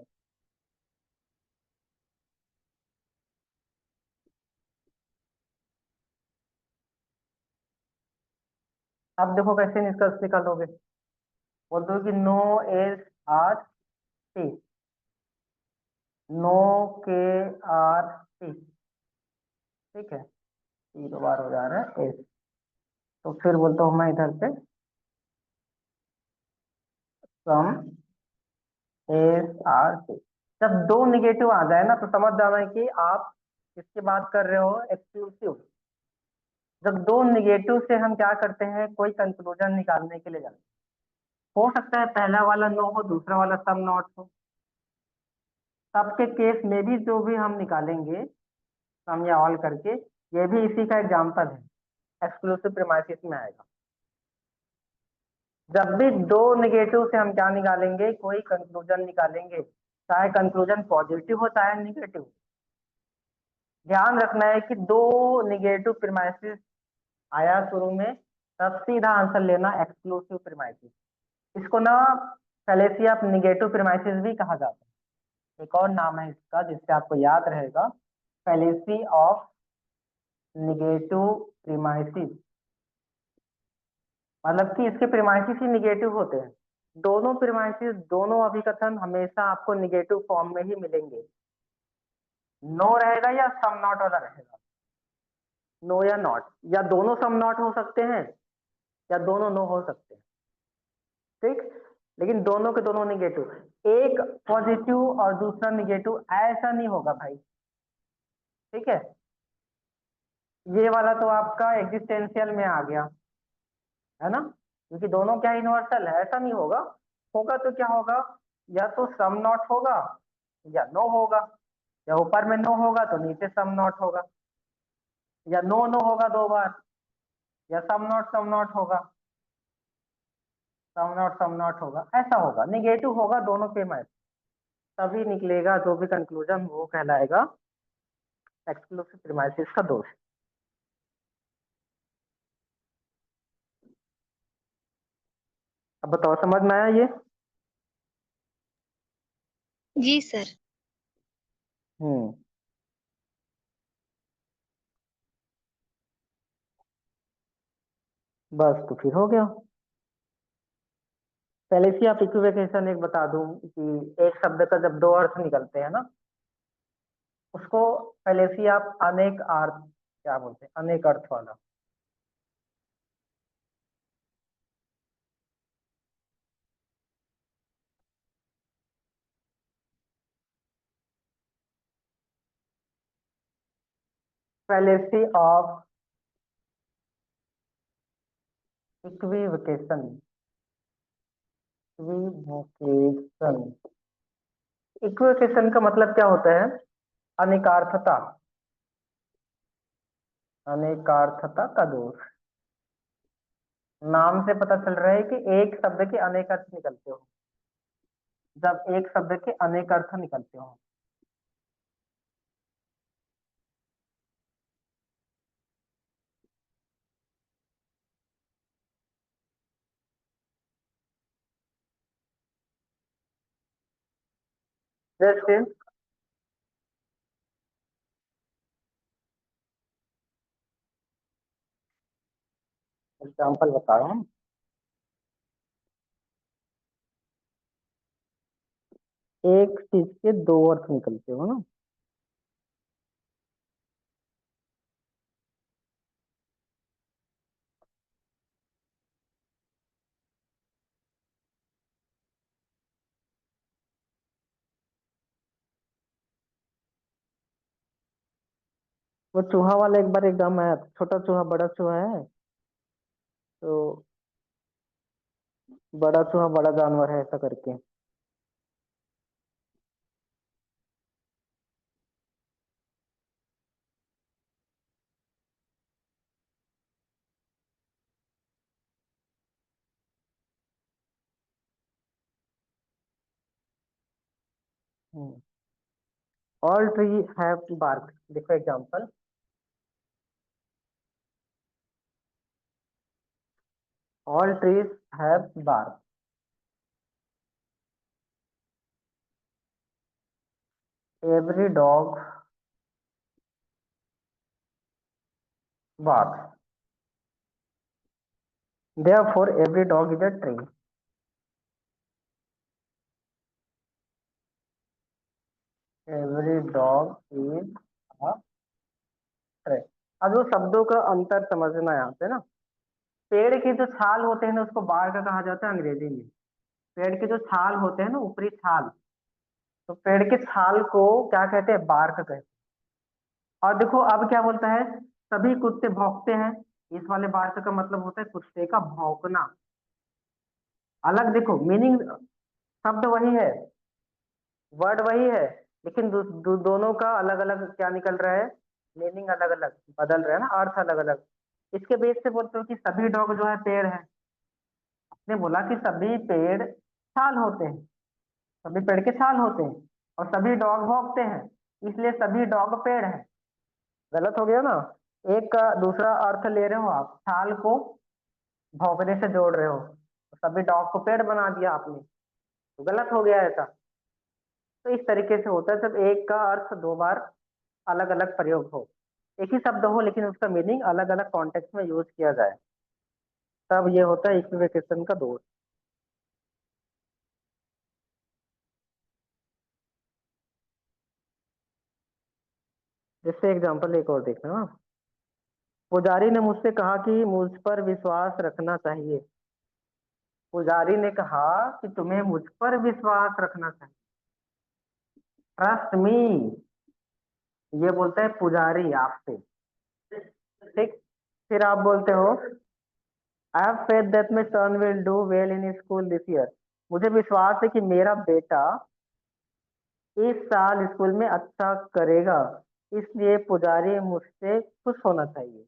अब देखो कैसे निष्कर्ष निकालोगे, बोल दो कि no S R T, no K R T, ठीक है, टी दो बार हो जा रहा है एस। तो फिर बोलता हूँ मैं इधर पे सम एस आर टी। जब दो निगेटिव आ जाए ना, तो समझ जाना है कि आप किसकी बात कर रहे हो, एक्सक्लूसिव। जब दो निगेटिव से हम क्या करते हैं, कोई कंक्लूजन निकालने के लिए जाते हैं, हो सकता है पहला वाला नो हो, दूसरा वाला सम नॉट हो। तब के केस में भी जो भी हम निकालेंगे सम या ऑल करके, ये भी इसी का एग्जाम्पल है, एक्सक्लूसिव प्रीमाइसिस में आएगा। जब भी दो निगेटिव से हम क्या निकालेंगे, कोई कंक्लूजन निकालेंगे, चाहे कंक्लूजन पॉजिटिव हो चाहे निगेटिव, ध्यान रखना है कि दो निगेटिव प्रीमाइसिस आया शुरू में, तब सीधा आंसर लेना एक्सक्लूसिव प्रीमाइसिस। इसको ना फैलेसी ऑफ निगेटिव प्रीमाइसिस भी कहा जाता है, एक और नाम है इसका जिससे आपको याद रहेगा, फैलेसी ऑफ निगेटिव प्रीमाइसिस। मतलब कि इसके प्रीमाइसिस ही निगेटिव होते हैं। दोनों प्रीमाइसिस, दोनों अभिकथन हमेशा आपको निगेटिव फॉर्म में ही मिलेंगे। नो रहेगा या सम नॉट वाला रहेगा, नो या नॉट, या दोनों सम नॉट हो सकते हैं या दोनों नो हो सकते हैं, ठीक। लेकिन दोनों के दोनों निगेटिव, एक पॉजिटिव और दूसरा निगेटिव ऐसा नहीं होगा भाई, ठीक है। ये वाला तो आपका एग्जिस्टेंशियल में आ गया, है ना, क्योंकि दोनों क्या यूनिवर्सल है, ऐसा नहीं होगा। होगा तो क्या होगा, या तो सम नॉट होगा या नो होगा, या ऊपर में नो होगा तो नीचे सम नॉट होगा, या नो नो होगा दो बार, या सम नॉट होगा, सम नॉट होगा, ऐसा होगा। निगेटिव होगा दोनों पे मैच, तभी निकलेगा जो भी कंक्लूजन, वो कहलाएगा एक्सक्लूसिव प्रीमाइसिस का दोष। अब बताओ समझ में आया ये? जी सर। हम्म। बस तो फिर हो गया। पहले आप इक्विवेकेशन एक बता दूं कि एक शब्द का जब दो अर्थ निकलते हैं ना, उसको पहले से आप अनेक अर्थ क्या बोलते हैं, अनेक अर्थ वाला। fallacy of इक्विवेकेशन, इक्विवोकेशन। इक्विवोकेशन का मतलब क्या होता है? अनेकार्थता। अनेकार्थता का दोष। नाम से पता चल रहा है कि एक शब्द के अनेक अर्थ निकलते हो। जब एक शब्द के अनेक अर्थ निकलते हो। जैसे एग्जाम्पल बता रहा हूँ। एक चीज के दो अर्थ निकलते हो ना। वो चूहा वाला एक बार एग्जाम आया था, छोटा चूहा बड़ा चूहा है। तो बड़ा चूहा बड़ा जानवर है ऐसा करके। All tree have bark. देखो example. All trees have bark. Every dog barks. Therefore, every dog is a tree. Every dog is a tree. अब जो शब्दों का अंतर समझना है यहाँ पे ना। पेड़ के जो छाल होते हैं ना उसको बार्क कहा जाता है अंग्रेजी में। पेड़ के जो छाल होते हैं ना, ऊपरी छाल, तो पेड़ के छाल को क्या कहते हैं? बार्क कहते हैं। और देखो अब क्या बोलता है? सभी कुत्ते भौंकते हैं। इस वाले बार्क का मतलब होता है कुत्ते का भौंकना। अलग देखो मीनिंग, शब्द वही है, वर्ड वही है, लेकिन दोनों का अलग अलग क्या निकल रहा है? मीनिंग अलग अलग बदल रहा है ना, अर्थ अलग अलग। इसके बेस से बोलते हो कि सभी डॉग जो है पेड़ है। ने बोला कि सभी पेड़ छाल होते हैं, सभी पेड़ के छाल होते हैं, और सभी डॉग भौंकते हैं, इसलिए सभी डॉग पेड़ है। गलत हो गया ना। एक का दूसरा अर्थ ले रहे हो आप, छाल को भौंकने से जोड़ रहे हो, तो सभी डॉग को पेड़ बना दिया आपने, तो गलत हो गया ऐसा। तो इस तरीके से होता है जब एक का अर्थ दो बार अलग अलग प्रयोग हो। एक ही शब्द हो लेकिन उसका मीनिंग अलग अलग कॉन्टेक्स्ट में यूज किया जाए, तब ये होता है इक्विवेकेशन का दोष। जैसे एग्जांपल एक और देखना ना। पुजारी ने मुझसे कहा कि मुझ पर विश्वास रखना चाहिए। पुजारी ने कहा कि तुम्हें मुझ पर विश्वास रखना चाहिए। ट्रस्ट मी, ये बोलता है पुजारी आपसे। ठीक। फिर आप बोलते हो I have faith that my son will do well in school this year. मुझे विश्वास है कि मेरा बेटा इस साल स्कूल में अच्छा करेगा, इसलिए पुजारी मुझसे खुश होना चाहिए।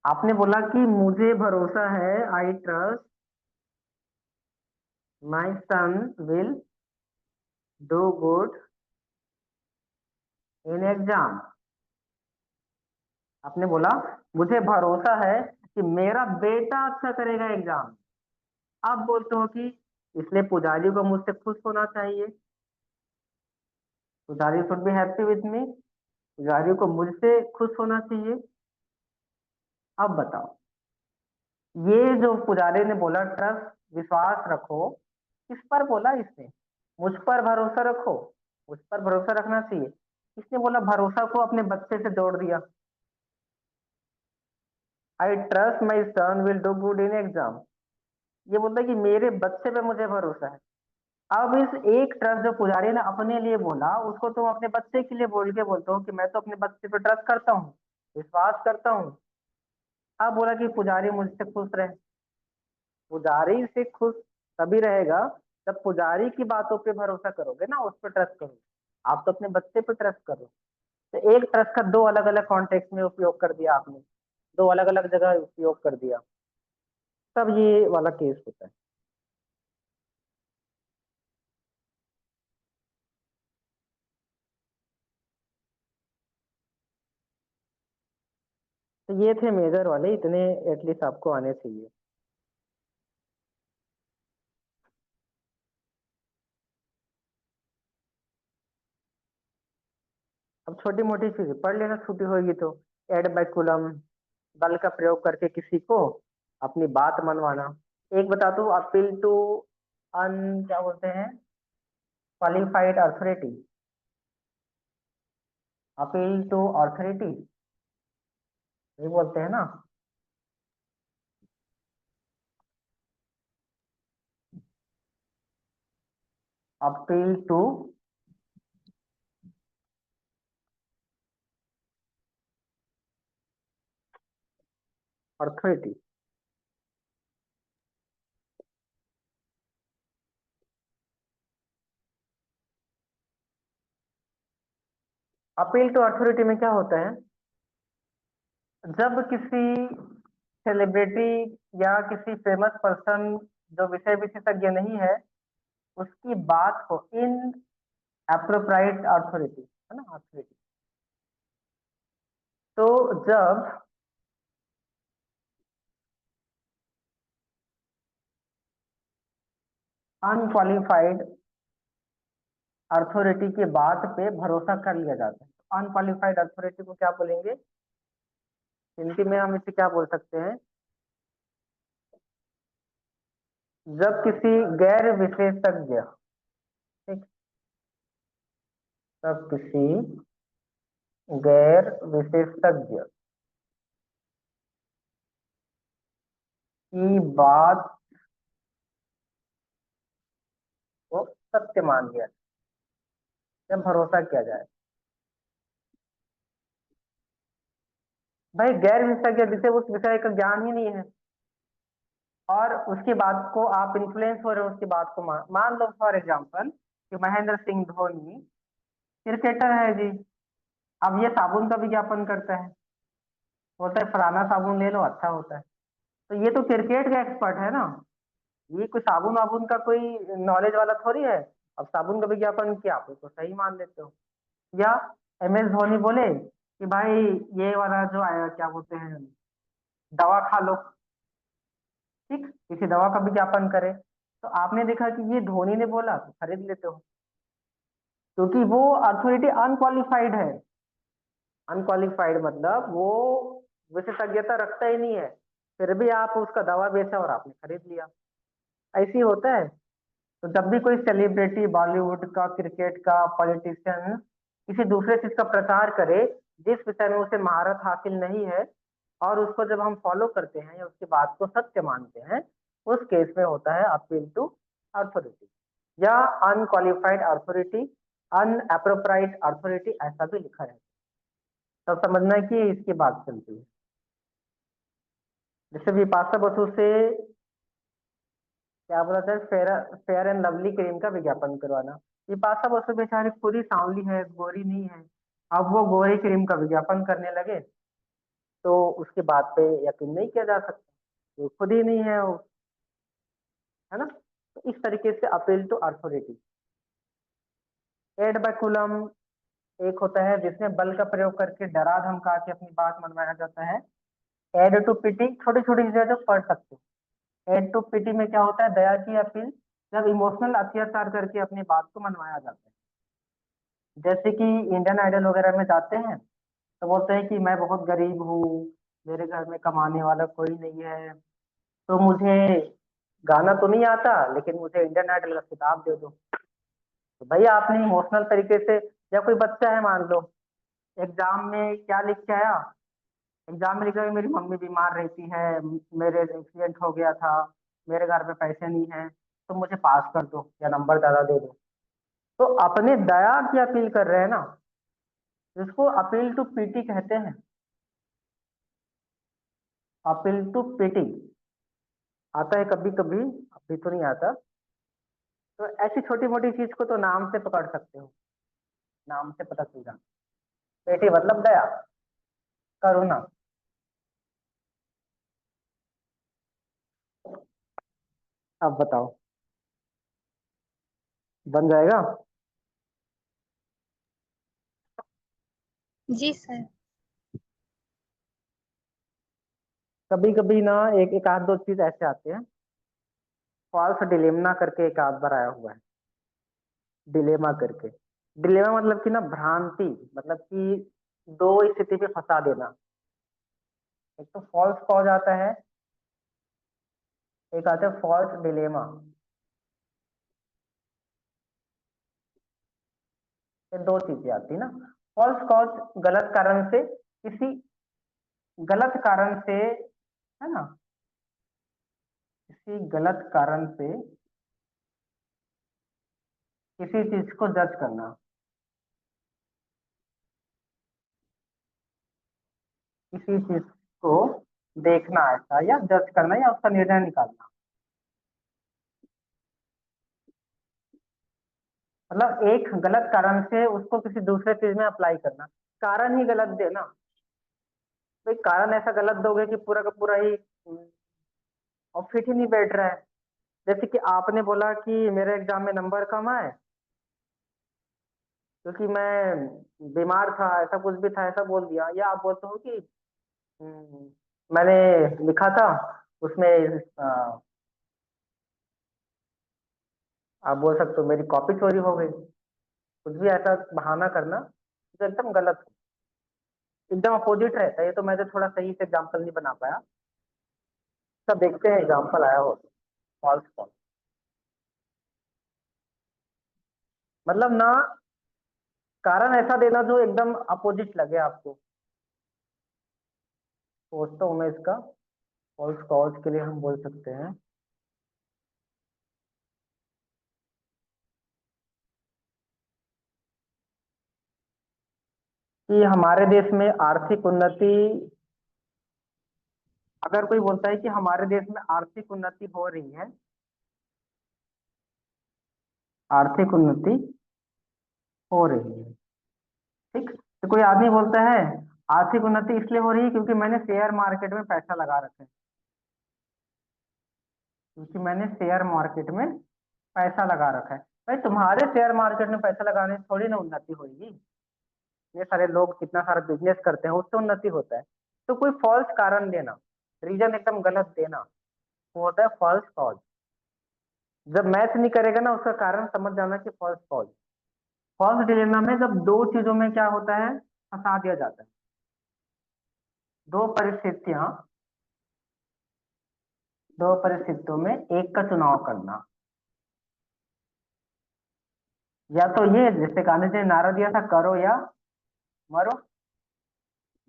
आपने बोला कि मुझे भरोसा है, I trust my son will do good in exam. आपने बोला मुझे भरोसा है कि मेरा बेटा अच्छा करेगा एग्जाम। आप बोलते हो कि इसलिए पुजारी को मुझसे खुश होना चाहिए। पुजारी should be happy with me. पुजारी को मुझसे खुश होना चाहिए। अब बताओ, ये जो पुजारी ने बोला ट्रस्ट, विश्वास रखो, किस पर बोला इसने? मुझ पर भरोसा रखो, मुझ पर भरोसा रखना चाहिए। इसने बोला भरोसा को अपने बच्चे से जोड़ दिया। I trust my son will do good in exam. ये बोलता है कि मेरे बच्चे पे मुझे भरोसा है। अब इस एक ट्रस्ट जो पुजारी ने अपने लिए बोला, उसको तुम अपने बच्चे के लिए बोल के बोलते हो कि मैं तो अपने बच्चे पे ट्रस्ट करता हूँ, विश्वास करता हूँ। अब बोला कि पुजारी मुझसे खुश रहे। पुजारी से खुश तभी रहेगा जब पुजारी की बातों पे भरोसा करोगे ना, उस पर ट्रस्ट करोगे। आप तो अपने बच्चे पे ट्रस्ट करो। तो एक ट्रस्ट का दो अलग अलग कॉन्टेक्स्ट में उपयोग कर दिया आपने, दो अलग अलग जगह उपयोग कर दिया, तब ये वाला केस होता है। तो ये थे मेजर वाले, इतने एटलीस्ट आपको आने चाहिए। अब छोटी मोटी चीजें पढ़ लेना, छुट्टी होगी तो। एड बैकुलम, बल का प्रयोग करके किसी को अपनी बात मनवाना। एक बता दो, अपील टू अन क्या बोलते हैं, qualified authority. Appeal to authority ये बोलते हैं ना। Appeal to authority. Appeal to authority में क्या होता है, जब किसी सेलिब्रिटी या किसी फेमस पर्सन जो विषय विशेषज्ञ नहीं है, उसकी बात को इन अप्रोप्राइट अथॉरिटी, है ना, अथॉरिटी। तो जब अनक्वालिफाइड अथॉरिटी की बात पे भरोसा कर लिया जाता है, तो अनक्वालिफाइड अथॉरिटी को क्या बोलेंगे, हिंदी में हम इसे क्या बोल सकते हैं, जब किसी गैर विशेषज्ञ, ठीक, जब किसी गैर विशेषज्ञ की बात को सत्य मान लिया, जब भरोसा किया जाए। भाई गैर विशेषज्ञ जिसे उस विषय का ज्ञान ही नहीं है, और उसकी बात को आप इन्फ्लुएंस हो रहे हो, उसकी बात को मान लो फॉर एग्जांपल कि महेंद्र सिंह धोनी क्रिकेटर है जी। अब ये साबुन का विज्ञापन करता है, बोलता है फलाना साबुन ले लो अच्छा होता है। तो ये तो क्रिकेट का एक्सपर्ट है ना, ये कोई साबुन वाबुन का कोई नॉलेज वाला थोड़ी है। अब साबुन का विज्ञापन किया, आप उसको सही मान लेते हो। या एम एस धोनी बोले कि भाई ये वाला जो आया क्या बोलते हैं, दवा खा लो, ठीक, किसी दवा का विज्ञापन करे, तो आपने देखा कि ये धोनी ने बोला तो खरीद लेते हो, क्योंकि वो अथॉरिटी अनक्वालिफाइड है। अनक्वालिफाइड मतलब वो विशेषज्ञता रखता ही नहीं है, फिर भी आप उसका दवा बेचा और आपने खरीद लिया। ऐसे ही होता है। तो जब भी कोई सेलिब्रिटी बॉलीवुड का, क्रिकेट का, पॉलिटिशियन किसी दूसरे चीज का प्रचार करे जिस विषय में उसे महारत हासिल नहीं है, और उसको जब हम फॉलो करते हैं या उसकी बात को सत्य मानते हैं, उस केस में होता है अपील टू अथॉरिटी या अनक्वालिफाइड अथॉरिटी, अनअप्रोप्राइट अथॉरिटी, ऐसा भी लिखा है। तब समझना है कि इसकी बात चलती है। जैसे विपाशा बसु से क्या बोला था, fair fair and lovely cream का विज्ञापन करवाना। बिपाशा बसु बेचारी पूरी सांवली है, गोरी नहीं है, अब वो गोरी क्रीम का विज्ञापन करने लगे, तो उसकी बात पे यकीन नहीं किया जा सकता, वो खुद ही नहीं है वो, है ना। तो इस तरीके से अपील टू अथॉरिटी। एड बैकुलम एक होता है जिसमें बल का प्रयोग करके डरा धमका के अपनी बात मनवाया जाता है। एड टू पिटी, छोटी छोटी चीजें जो पढ़ सकते हो। एड टू पिटी में क्या होता है, दया की अपील, जब इमोशनल अत्याचार करके अपनी बात को मनवाया जाता है। जैसे कि इंडियन आइडल वगैरह में जाते हैं तो बोलते हैं कि मैं बहुत गरीब हूँ, मेरे घर में कमाने वाला कोई नहीं है, तो मुझे गाना तो नहीं आता लेकिन मुझे इंडियन आइडल का खिताब दे दो। तो भाई आपने इमोशनल तरीके से, या कोई बच्चा है मान लो, एग्जाम में क्या लिख के आया, एग्जाम में लिखा कि मेरी मम्मी बीमार रहती है, मेरे एक्सीडेंट हो गया था, मेरे घर में पैसे नहीं है, तो मुझे पास कर दो या नंबर ज्यादा दे दो। तो अपने दया की अपील कर रहे हैं ना, जिसको अपील टू पीटी कहते हैं। अपील टू पीटी, आता है कभी कभी, अभी तो नहीं आता। तो ऐसी छोटी मोटी चीज को तो नाम से पकड़ सकते हो, नाम से पता चल जाता। बेटी मतलब दया, करुणा। अब बताओ, बन जाएगा? जी सर। कभी कभी ना एक एक आध दो चीज ऐसे आते हैं। फॉल्स डिलेम्ना करके एक आध बार आया हुआ है, डिलेमा करके। डिलेमा मतलब कि ना भ्रांति, मतलब कि दो स्थिति पे फंसा देना। एक तो फॉल्स कॉज आता है, एक आता है फॉल्स डिलेमा। ये दो चीजें आती है ना। फॉल्स कॉज गलत कारण से, किसी गलत कारण से, है ना, किसी गलत कारण से किसी चीज को जज करना, किसी चीज को देखना ऐसा, या जज करना, या उसका निर्णय निकालना। मतलब एक गलत कारण से उसको किसी दूसरे चीज में अप्लाई करना। कारण ही गलत देना, तो एक कारण ऐसा गलत दोगे कि पूरा का पूरा ही और फिट ही नहीं बैठ रहा है। जैसे कि आपने बोला कि मेरे एग्जाम में नंबर कम आए क्योंकि मैं बीमार था, ऐसा कुछ भी था, ऐसा बोल दिया। या आप बोलते हो कि मैंने लिखा था उसमें, आप बोल सकते हो मेरी कॉपी चोरी हो गई। कुछ भी ऐसा बहाना करना जो एकदम गलत हो, एकदम अपोजिट रहता है। ये तो मैं तो थोड़ा सही से एग्जाम्पल नहीं बना पाया। सब देखते हैं एग्जाम्पल आया हो। फॉल्स फॉल्स मतलब ना, कारण ऐसा देना जो एकदम अपोजिट लगे आपको। सोचता हूँ मैं इसका। फॉल्स कॉज के लिए हम बोल सकते हैं कि हमारे देश में आर्थिक उन्नति, अगर कोई बोलता है कि हमारे देश में आर्थिक उन्नति हो रही है, आर्थिक उन्नति हो रही है, ठीक। तो कोई आदमी बोलता है आर्थिक उन्नति इसलिए हो रही है क्योंकि मैंने शेयर मार्केट में पैसा लगा रखा है, क्योंकि मैंने शेयर मार्केट में पैसा लगा रखा है। भाई तुम्हारे शेयर मार्केट में पैसा लगाने से थोड़ी ना उन्नति होगी। ये सारे लोग कितना सारा बिजनेस करते हैं, उससे उन्नति होता है। तो कोई फॉल्स कारण देना, रीजन एकदम गलत देना, वो होता है फॉल्स कॉज। जब मैच नहीं करेगा ना उसका कारण, समझ जाना कि फॉल्स कॉज। फॉल्स डिलेमा में जब दो चीजों में क्या होता है, फंसा दिया जाता है। दो परिस्थितियां, दो परिस्थितियों में एक का चुनाव करना। या तो ये जैसे गांधी जी ने नारा दिया था, करो या मरो,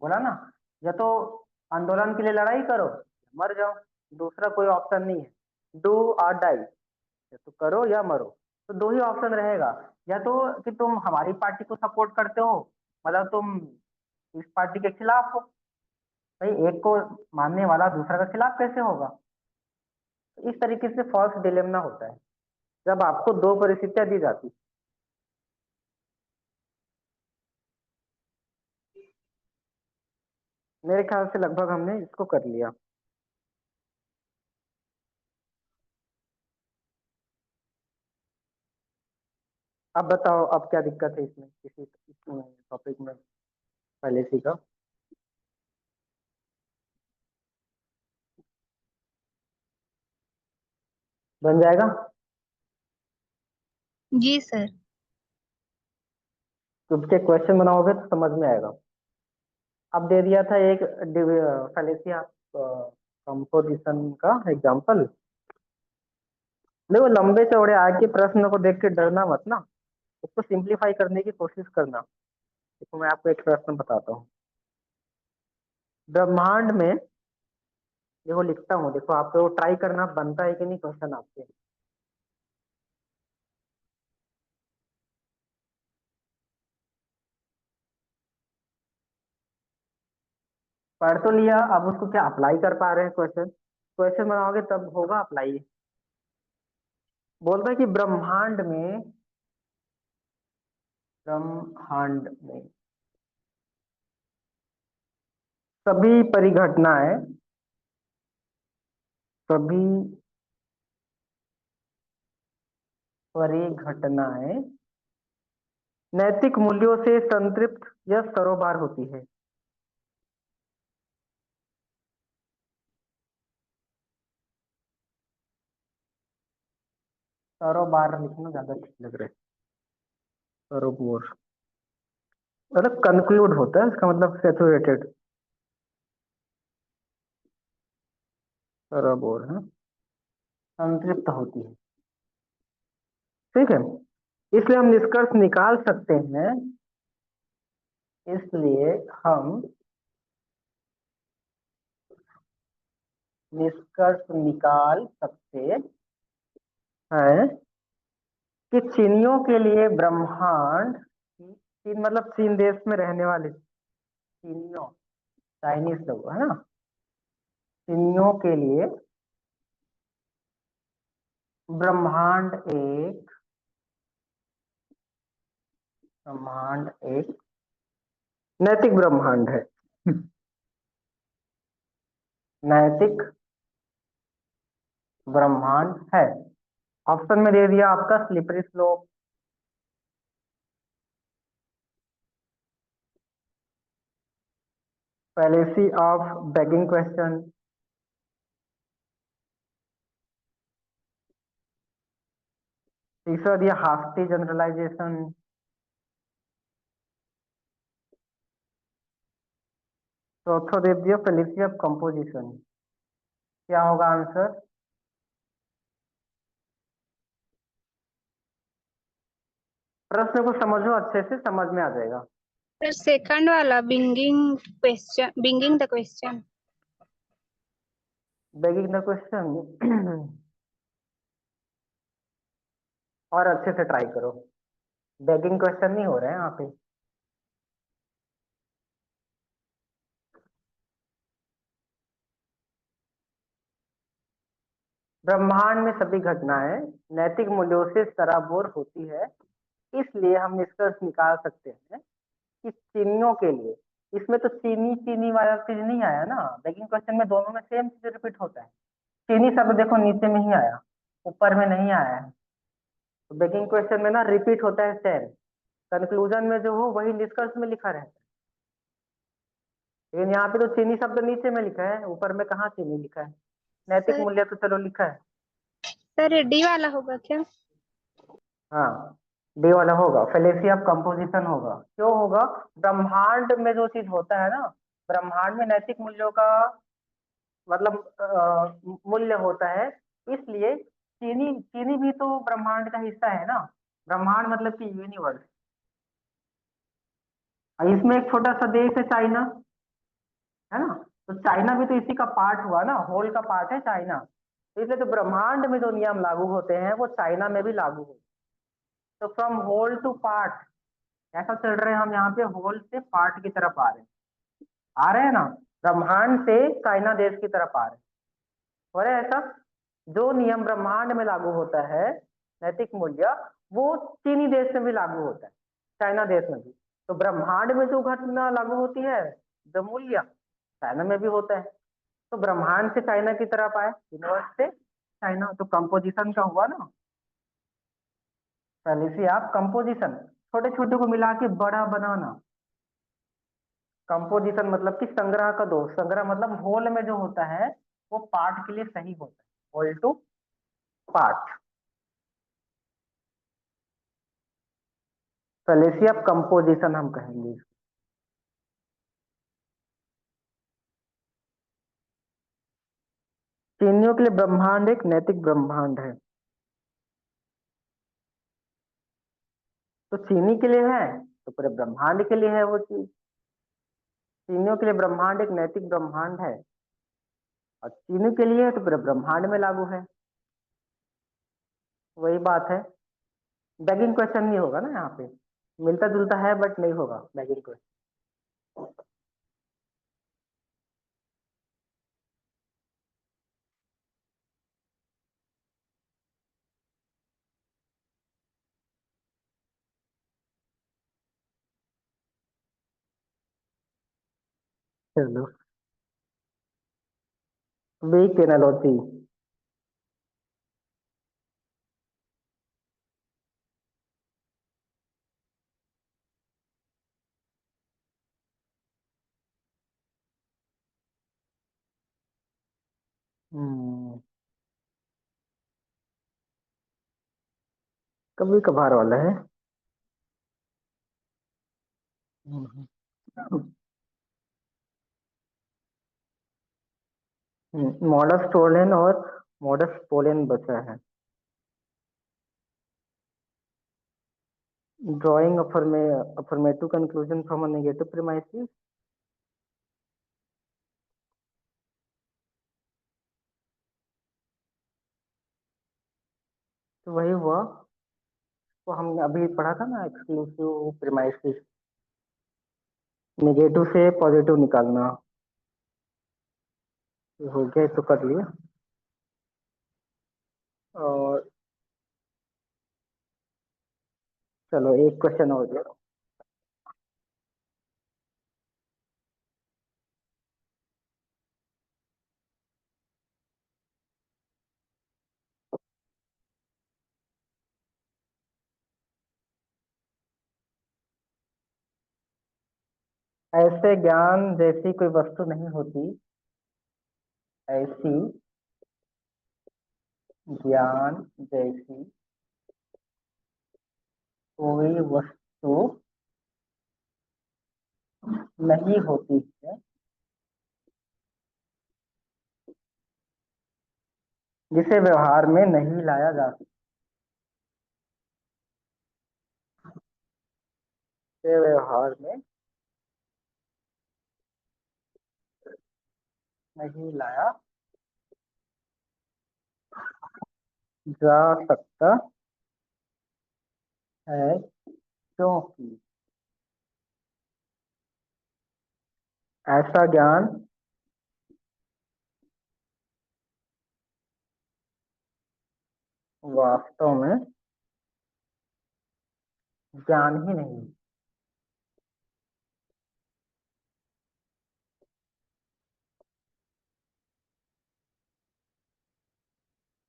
बोला ना। या तो आंदोलन के लिए लड़ाई करो, मर जाओ। दूसरा कोई ऑप्शन नहीं है। डू और डाई, या तो करो या मरो। तो दो ही ऑप्शन रहेगा। या तो कि तुम हमारी पार्टी को सपोर्ट करते हो, मतलब तुम इस पार्टी के खिलाफ हो। भाई एक को मानने वाला दूसरा का खिलाफ कैसे होगा? तो इस तरीके से फॉल्स डिलेम्ना होता है जब आपको दो परिस्थितियां दी जाती। मेरे ख्याल से लगभग हमने इसको कर लिया। अब बताओ, अब क्या दिक्कत है इसमें, किसी टॉपिक में पहले सीखा। बन जाएगा? जी सर। क्योंकि क्वेश्चन बनाओगे तो समझ में आएगा। अब दे दिया था एक फैलेसिया कंपोजिशन का एग्जांपल। देखो लंबे चौड़े आगे प्रश्न को देख के डरना मत ना, उसको सिंप्लीफाई करने की कोशिश करना। देखो मैं आपको एक प्रश्न बताता हूँ। ब्रह्मांड में, देखो लिखता हूँ, देखो आपको ट्राई करना बनता है कि नहीं क्वेश्चन आपके। पढ़ तो लिया, अब उसको क्या अप्लाई कर पा रहे हैं क्वेश्चन? क्वेश्चन बनाओगे तब होगा अप्लाई। बोलता है कि ब्रह्मांड में सभी परिघटनाएं सभी परिघटनाएं नैतिक मूल्यों से संतृप्त या सरोबार होती है। सरोबार लिखना ज्यादा ठीक लग रहा है। सरोबोर मतलब कंक्लूड होता है, इसका मतलब सेचुरेटेड। सरोबोर है, संतृप्त होती है। ठीक है, इसलिए हम निष्कर्ष निकाल सकते हैं। इसलिए हम निष्कर्ष निकाल सकते हैं कि चीनियों के लिए ब्रह्मांड, चीन मतलब चीन देश में रहने वाले चीनियों, चाइनीज लोग है ना, चीनियों के लिए ब्रह्मांड एक नैतिक ब्रह्मांड है। नैतिक ब्रह्मांड है। ऑप्शन में दे दिया आपका slippery slope, fallacy of begging question, तीसरा दिया हाफ्टी जनरलाइजेशन, चौथा दे दिया फेलिसी ऑफ कंपोजिशन। क्या होगा आंसर? प्रश्न को समझो अच्छे से, समझ में आ जाएगा। सर सेकंड वाला begging the question. Begging the question और अच्छे से ट्राई करो, बेगिंग क्वेश्चन नहीं हो रहे हैं यहाँ पे। ब्रह्मांड में सभी घटनाएं नैतिक मूल्यों से सराबोर होती है, इसलिए हम निष्कर्ष निकाल सकते हैं कि चीनियों के लिए, इसमें तो चीनी चीनी वाला चीज नहीं आया ना, बेगिंग क्वेश्चन में दोनों में सेम चीज रिपीट होता है। चीनी शब्द देखो नीचे में ही आया, ऊपर में नहीं आया है। तो बेगिंग क्वेश्चन में ना रिपीट होता है सेम, कंक्लूजन में जो हो वही निष्कर्ष में लिखा रहता है। लेकिन यहाँ पे तो चीनी शब्द नीचे में लिखा है, ऊपर में कहाँ चीनी लिखा है। नैतिक सर मूल्य तो चलो लिखा है। सर ये डी वाला होगा क्या? हाँ, डी वाला होगा, फेलेसी ऑफ कंपोजिशन होगा। क्यों होगा? ब्रह्मांड में जो चीज होता है ना, ब्रह्मांड में नैतिक मूल्यों का मतलब मूल्य होता है, इसलिए चीनी चीनी भी तो ब्रह्मांड का हिस्सा है ना। ब्रह्मांड मतलब कि यूनिवर्स। इसमें एक छोटा सा देश है चाइना, है ना, तो चाइना भी तो इसी का पार्ट हुआ ना, होल का पार्ट है चाइना। तो इसलिए तो ब्रह्मांड में जो नियम लागू होते हैं वो चाइना में भी लागू होते हैं। तो फ्रॉम होल टू पार्ट ऐसा चल रहे हैं हम यहाँ पे, होल से पार्ट की तरफ आ रहे हैं ना, ब्रह्मांड से चाइना देश की तरफ आ रहे हैं। हो रहा है ऐसा, जो नियम ब्रह्मांड में लागू होता है नैतिक मूल्य, वो चीनी देश में भी लागू होता है, चाइना देश में भी। तो ब्रह्मांड में जो घटना लागू होती है, जो मूल्य, चाइना में भी होता है। तो ब्रह्मांड से चाइना की तरफ आए, यूनिवर्स से चाइना, तो कंपोजिशन का हुआ ना। पहले से आप कंपोजिशन, छोटे छोटे को मिला के बड़ा बनाना। कंपोजिशन मतलब कि संग्रह का दोष, संग्रह मतलब होल में जो होता है वो पार्ट के लिए सही होता है, whole to part. Fallacy of composition हम कहेंगे। चीनियों के लिए ब्रह्मांड एक नैतिक ब्रह्मांड है, तो चीनी के लिए है तो पूरे ब्रह्मांड के लिए है वो चीज। चीनियों के लिए ब्रह्मांड एक नैतिक ब्रह्मांड है, और चीनी के लिए है तो पूरे ब्रह्मांड में लागू है। वही बात है, बैगिंग क्वेश्चन नहीं होगा ना यहाँ पे, मिलता जुलता है बट नहीं होगा बैगिंग क्वेश्चन। चलो, वीक एनालॉजी। हम्म, कभी कभार वाला है। मॉडस टोलेन और मॉडस पोलेन बचा है। Drawing affirmative conclusion from a negative premises. तो वही हुआ, तो हमने अभी पढ़ा था ना, एक्सक्लूसिव प्रीमाइसेस, नेगेटिव से पॉजिटिव निकालना। ये हो गया, तो कर लिया। और चलो, एक क्वेश्चन हो गया। ऐसे ज्ञान जैसी कोई वस्तु नहीं होती, ऐसी ज्ञान जैसी कोई वस्तु नहीं होती है, जिसे व्यवहार में नहीं लाया जा सकता। जिसे व्यवहार में नहीं लाया जा सकता है, क्योंकि ऐसा ज्ञान वास्तव में ज्ञान ही नहीं है।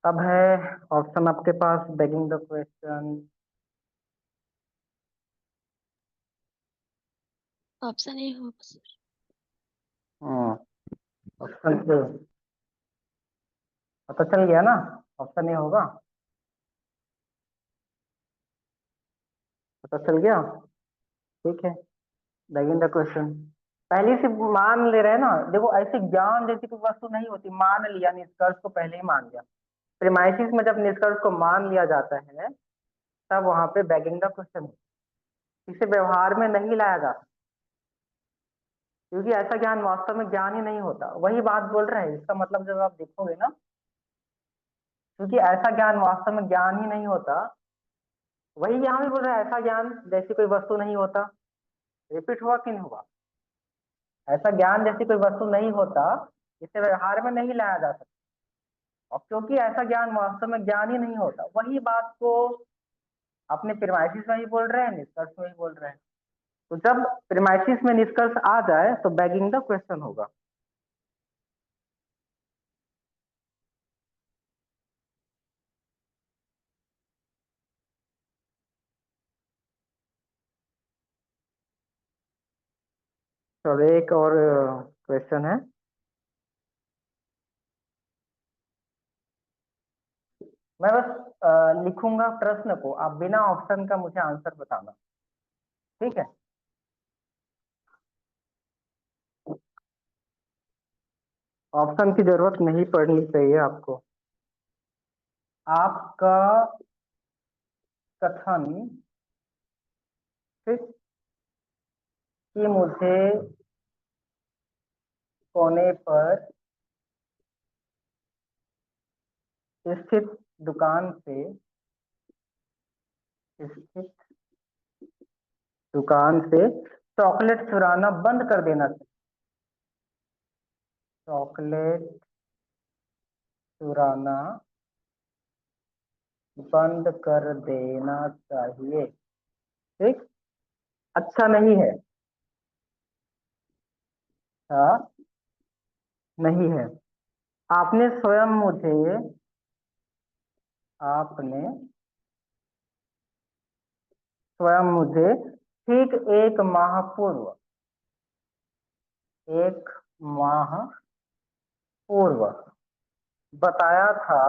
अब है ऑप्शन आपके पास, begging the question. Option A होगा सर। ऑप्शन ए पता चल गया ना, ऑप्शन ए होगा, पता चल गया। ठीक है, बेगिंग द क्वेश्चन। पहले से मान ले रहे हैं ना, देखो ऐसे ज्ञान जैसी कोई वस्तु नहीं होती, मान लिया, निष्कर्ष को पहले ही मान लिया। प्रीमाइसिस में जब निष्कर्ष को मान लिया जाता है, तब वहां पे बेगिंग द क्वेश्चन, इसे व्यवहार में नहीं लाया जा सकता, क्योंकि ऐसा ज्ञान वास्तव में ज्ञान ही नहीं होता। वही बात बोल रहे हैं, इसका मतलब जब आप देखोगे ना, क्योंकि ऐसा ज्ञान वास्तव में ज्ञान ही नहीं होता, वही यहाँ भी बोल रहा है, ऐसा ज्ञान जैसी कोई वस्तु नहीं होता। रिपीट हुआ कि नहीं हुआ? ऐसा ज्ञान जैसी कोई वस्तु नहीं होता, इसे व्यवहार में नहीं लाया जा सकता। और क्योंकि ऐसा ज्ञान वास्तव में ज्ञान ही नहीं होता, वही बात को अपने प्रीमाइसिस में ही बोल रहे हैं, निष्कर्ष में ही बोल रहे हैं। तो जब प्रीमाइसिस में निष्कर्ष आ जाए तो बेगिंग द क्वेश्चन होगा। चलो, एक और क्वेश्चन है। मैं बस लिखूंगा प्रश्न को, आप बिना ऑप्शन का मुझे आंसर बताना, ठीक है? ऑप्शन की जरूरत नहीं पड़नी चाहिए आपको। आपका कथन, ठीक, कि मुझे कोने पर स्थित दुकान से स्थित दुकान से चॉकलेट चुराना बंद कर देना चाहिए। चॉकलेट चुराना बंद कर देना चाहिए, ठीक, अच्छा नहीं है, नहीं है। आपने स्वयं मुझे आपने स्वयं मुझे ठीक 1 माह पूर्व बताया था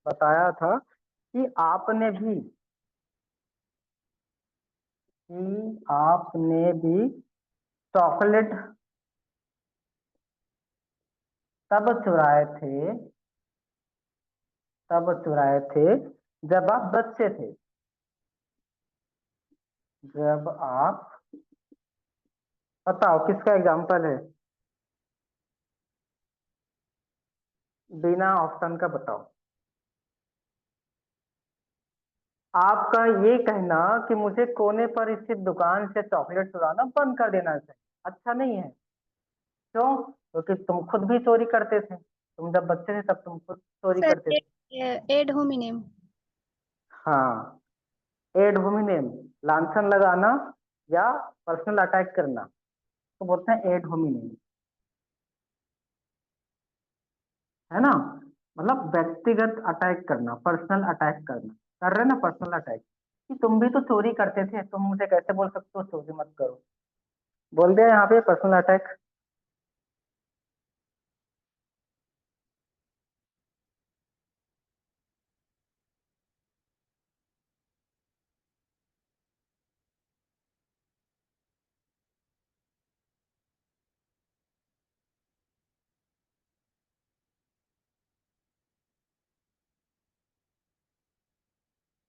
बताया था कि आपने भी चॉकलेट तब चुराए थे जब आप बच्चे थे। जब आप बताओ किसका एग्जाम्पल है, बिना ऑप्शन का बताओ। आपका ये कहना कि मुझे कोने पर स्थित दुकान से चॉकलेट चुराना बंद कर देना चाहिए, अच्छा नहीं है। क्यों? क्योंकि तुम खुद भी चोरी करते थे, तुम जब बच्चे थे तब तुम खुद चोरी सर करते थे। एड होमिनेम। हाँ, एड होमिनेम, लांछन लगाना या पर्सनल अटैक करना, तो बोलते हैं एड होमिनेम, है ना। मतलब व्यक्तिगत अटैक करना, पर्सनल अटैक करना। कर रहे ना पर्सनल अटैक, कि तुम भी तो चोरी करते थे, तुम मुझे कैसे बोल सकते हो चोरी मत करो। बोल दिया यहाँ पे पर्सनल अटैक।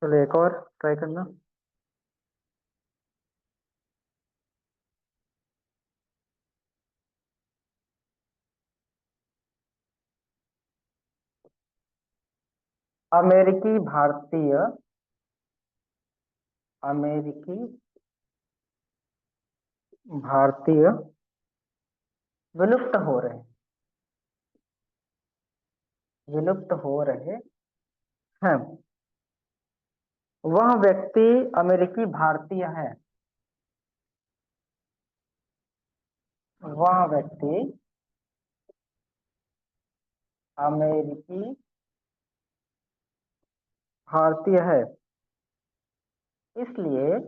चलो एक और ट्राई करना। अमेरिकी भारतीय अमेरिकी भारतीय विलुप्त हो रहे विलुप्त हो रहे हैं। वह व्यक्ति अमेरिकी भारतीय है। वह व्यक्ति अमेरिकी भारतीय है, इसलिए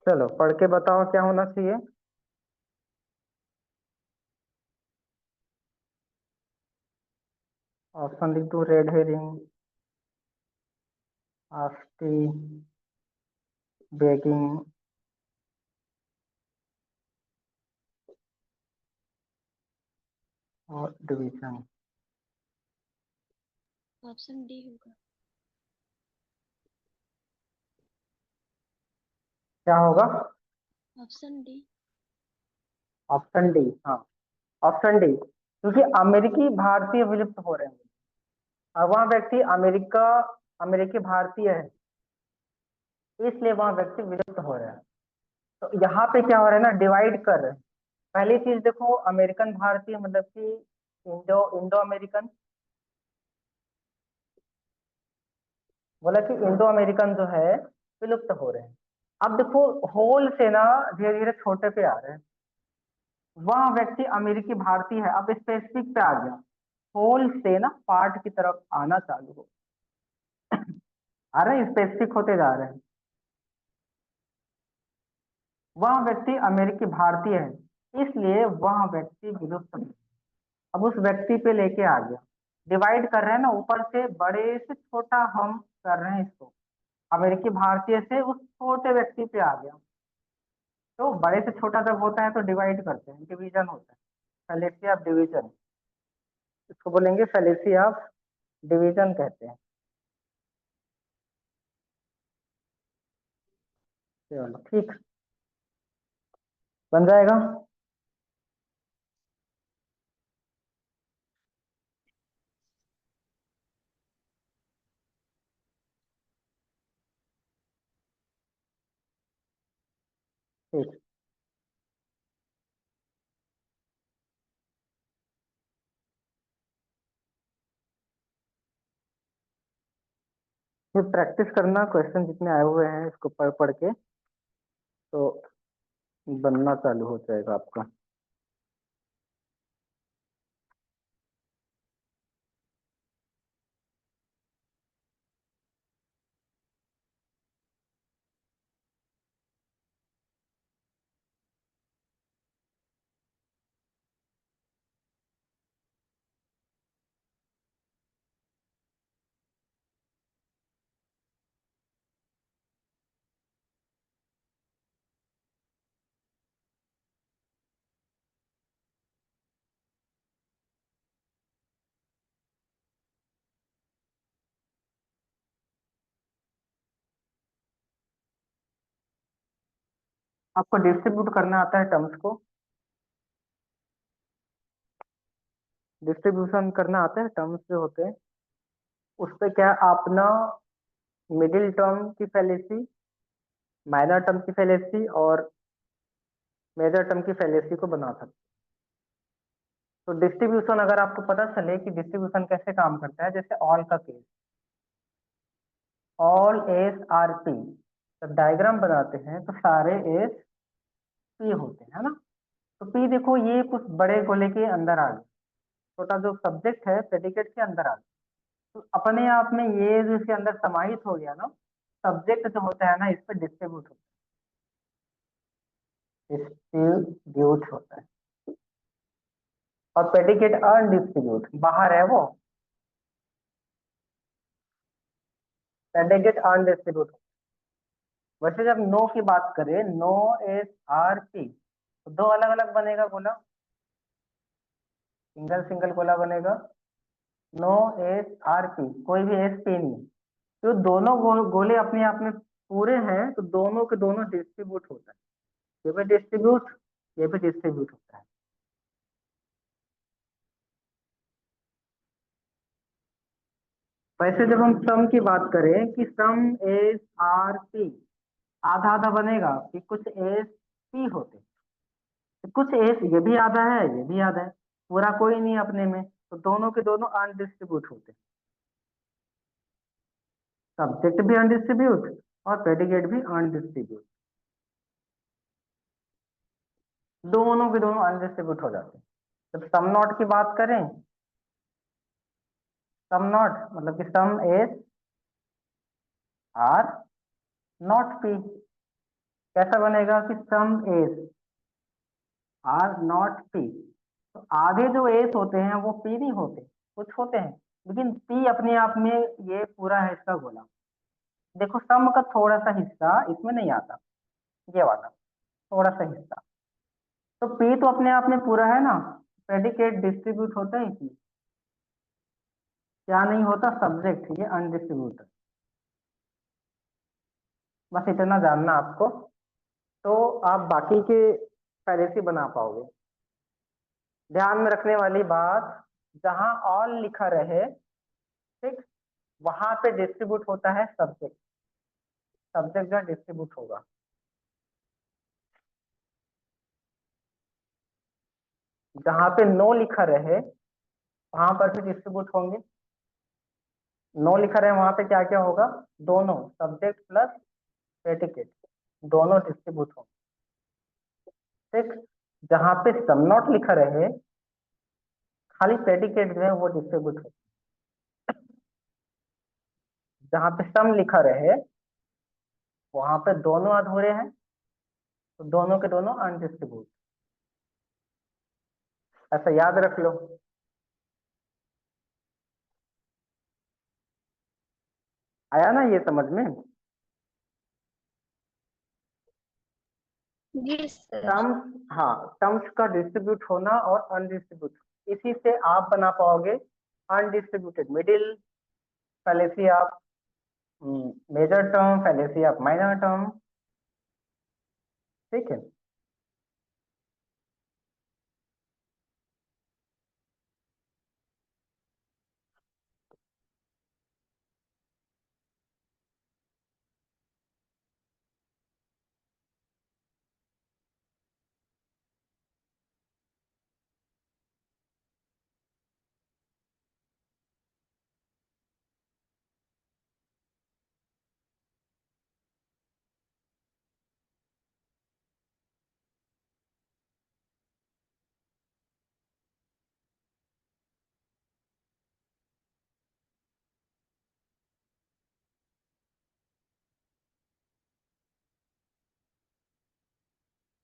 चलो पढ़ के बताओ क्या होना चाहिए। ऑप्शन लिख दो, रेड हेरिंग, आस्टी, बेगिंग और डिवीजन। ऑप्शन डी होगा। क्या होगा? Option D. ऑप्शन डी, हाँ, ऑप्शन डी, क्योंकि अमेरिकी भारतीय विलुप्त हो रहे हैं। और वह व्यक्ति अमेरिकी भारतीय है, इसलिए वह व्यक्ति विलुप्त हो रहा है। तो यहाँ पे क्या हो रहा है ना, डिवाइड कर रहे हैं। पहली चीज देखो, अमेरिकन भारतीय मतलब कि इंडो इंडो अमेरिकन, बोला कि इंडो अमेरिकन जो है विलुप्त हो रहे हैं। अब देखो होल से ना धीरे धीरे छोटे पे आ रहे हैं। वह व्यक्ति अमेरिकी भारतीय है, अब स्पेसिफिक पे आ गया, होल से ना पार्ट की तरफ आना चालू हो, आ रहे हैं, स्पेसिफिक होते जा रहे हैं। वह व्यक्ति अमेरिकी भारतीय है, इसलिए वह व्यक्ति विलुप्त है। अब उस व्यक्ति पे लेके आ गया, डिवाइड कर रहे हैं ना, ऊपर से बड़े से छोटा हम कर रहे हैं इसको, अमेरिकी भारतीय से उस छोटे व्यक्ति पे आ गया। तो बड़े से छोटा जब होता है तो डिवाइड करते हैं, डिवीजन होता है, फैलेसी ऑफ डिवीजन, इसको बोलेंगे फैलेसी ऑफ डिवीजन कहते हैं। चलो ठीक, बन जाएगा। ठीक। ये प्रैक्टिस करना, क्वेश्चन जितने आए हुए हैं इसको पढ़ पढ़ के तो बनना चालू हो जाएगा आपका। आपको डिस्ट्रीब्यूट करना आता है टर्म्स को? डिस्ट्रीब्यूशन करना आता है टर्म्स जो होते हैं उस पे क्या आप ना मिडिल टर्म की फैलेसी, माइनर टर्म की फैलेसी और मेजर टर्म की फैलेसी को बना सकते हैं। तो डिस्ट्रीब्यूशन अगर आपको पता चले कि डिस्ट्रीब्यूशन कैसे काम करता है, जैसे ऑल का case, all S R P, जब डायग्राम बनाते हैं तो सारे एस पी होते हैं, है ना। तो पी देखो ये कुछ बड़े गोले के अंदर आ गया, छोटा जो सब्जेक्ट है प्रेडिकेट के अंदर आ गया, तो अपने आप में ये जो इसके अंदर समाहित हो गया ना, सब्जेक्ट जो होता है ना इस पर डिस्ट्रीब्यूट होता है, डिस्ट्रीब्यूट होता है। और प्रेडिकेट अनडिस्ट्रीब्यूट बाहर है, वो प्रेडिकेट अनडिस्ट्रीब्यूट। वैसे जब नो की बात करें, नो एस आर पी, तो दो अलग अलग बनेगा गोला, सिंगल सिंगल गोला बनेगा। नो एस आर पी, कोई भी एस पी नहीं, तो दोनों गोले अपने आप में पूरे हैं, तो दोनों के दोनों डिस्ट्रीब्यूट होता है, ये भी डिस्ट्रीब्यूट, ये भी डिस्ट्रीब्यूट होता है। वैसे जब हम सम की बात करें कि सम एस आर पी, आधा आधा बनेगा कि कुछ एस पी होते, तो कुछ एस ये भी आधा है ये भी आधा है, पूरा कोई नहीं अपने में, तो दोनों के दोनों अनडिस्ट्रीब्यूट होते हैं, सब्जेक्ट भी अनडिस्ट्रीब्यूट और प्रेडिकेट भी अनडिस्ट्रीब्यूट, दोनों के दोनों अनडिस्ट्रीब्यूट हो जाते हैं। जब सम नॉट की बात करें, सम नॉट मतलब कि सम एस आर नॉट पी, कैसा बनेगा कि सम एस आर नॉट पी, तो आधे जो एस होते हैं वो पी नहीं होते, कुछ होते हैं, लेकिन पी अपने आप में ये पूरा है इसका गोला। देखो सम का थोड़ा सा हिस्सा इसमें नहीं आता, ये वाला थोड़ा सा हिस्सा, तो पी तो अपने आप में पूरा है ना, प्रेडिकेट डिस्ट्रीब्यूट होता है इसमें, क्या नहीं होता, सब्जेक्ट ये अनडिस्ट्रीब्यूट है। बस इतना जानना आपको, तो आप बाकी के पहले से बना पाओगे। ध्यान में रखने वाली बात, जहां ऑल लिखा रहे, ठीक, वहां पे डिस्ट्रीब्यूट होता है सब्जेक्ट, सब्जेक्ट का डिस्ट्रीब्यूट होगा। जहां पे नो लिखा रहे वहां पर भी डिस्ट्रीब्यूट होंगे, नो लिखा रहे वहां पे क्या क्या होगा, दोनों सब्जेक्ट प्लस प्रेडिकेट दोनों डिस्ट्रीब्यूट होंगे, ठीक। जहां पे सम नॉट लिखा रहे, खाली प्रेडिकेट जो है वो डिस्ट्रीब्यूट हो, जहां पे सम लिखा रहे वहां पे दोनों अधूरे हैं, तो दोनों के दोनों अनडिस्ट्रीब्यूट, ऐसा याद रख लो। आया ना ये समझ में? जी सर। टर्म्स, हाँ, टर्म्स का डिस्ट्रीब्यूट होना और अनडिस्ट्रीब्यूट, इसी से आप बना पाओगे undistributed middle, fallacy of major term, fallacy of minor term, ठीक है।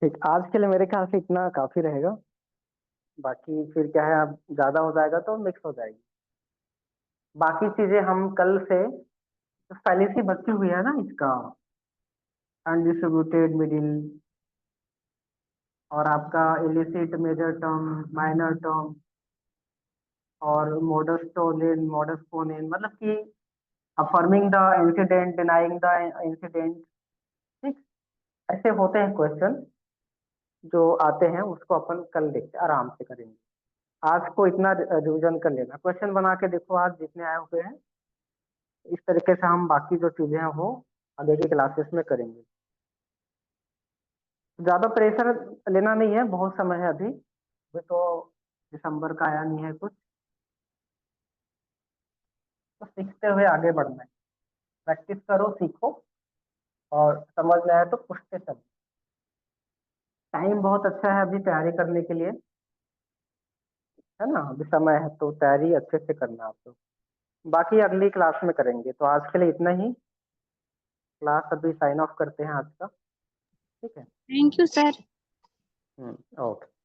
ठीक, आज के लिए मेरे ख्याल से इतना काफी रहेगा। बाकी फिर क्या है, अब ज्यादा हो जाएगा तो मिक्स हो जाएगी। बाकी चीजें हम कल से, तो पहले से बची हुई है ना इसका, अनडिस्ट्रीब्यूटेड मिडिल, और आपका illicit major term, minor term, और मोडस टोलेन, मोडस पोनेन, मतलब कि affirming the incident, denying the incident. ठीक, ऐसे होते हैं क्वेश्चन जो आते हैं, उसको अपन कल देखते आराम से करेंगे। आज को इतना रिवीजन कर लेना, क्वेश्चन बना के देखो आज जितने आए हुए हैं। इस तरीके से हम बाकी जो चीजें हैं वो आगे की क्लासेस में करेंगे। ज्यादा प्रेशर लेना नहीं है, बहुत समय है अभी तो दिसंबर का आया नहीं है कुछ, तो सीखते हुए आगे बढ़ना है। प्रैक्टिस करो, सीखो, और समझ में आए तो पूछते चलो। टाइम बहुत अच्छा है अभी तैयारी करने के लिए, है ना, अभी समय है तो तैयारी अच्छे से करना आप लोग। बाकी अगली क्लास में करेंगे, तो आज के लिए इतना ही। क्लास अभी साइन ऑफ करते हैं आज का। ठीक है। Thank you sir. ओके।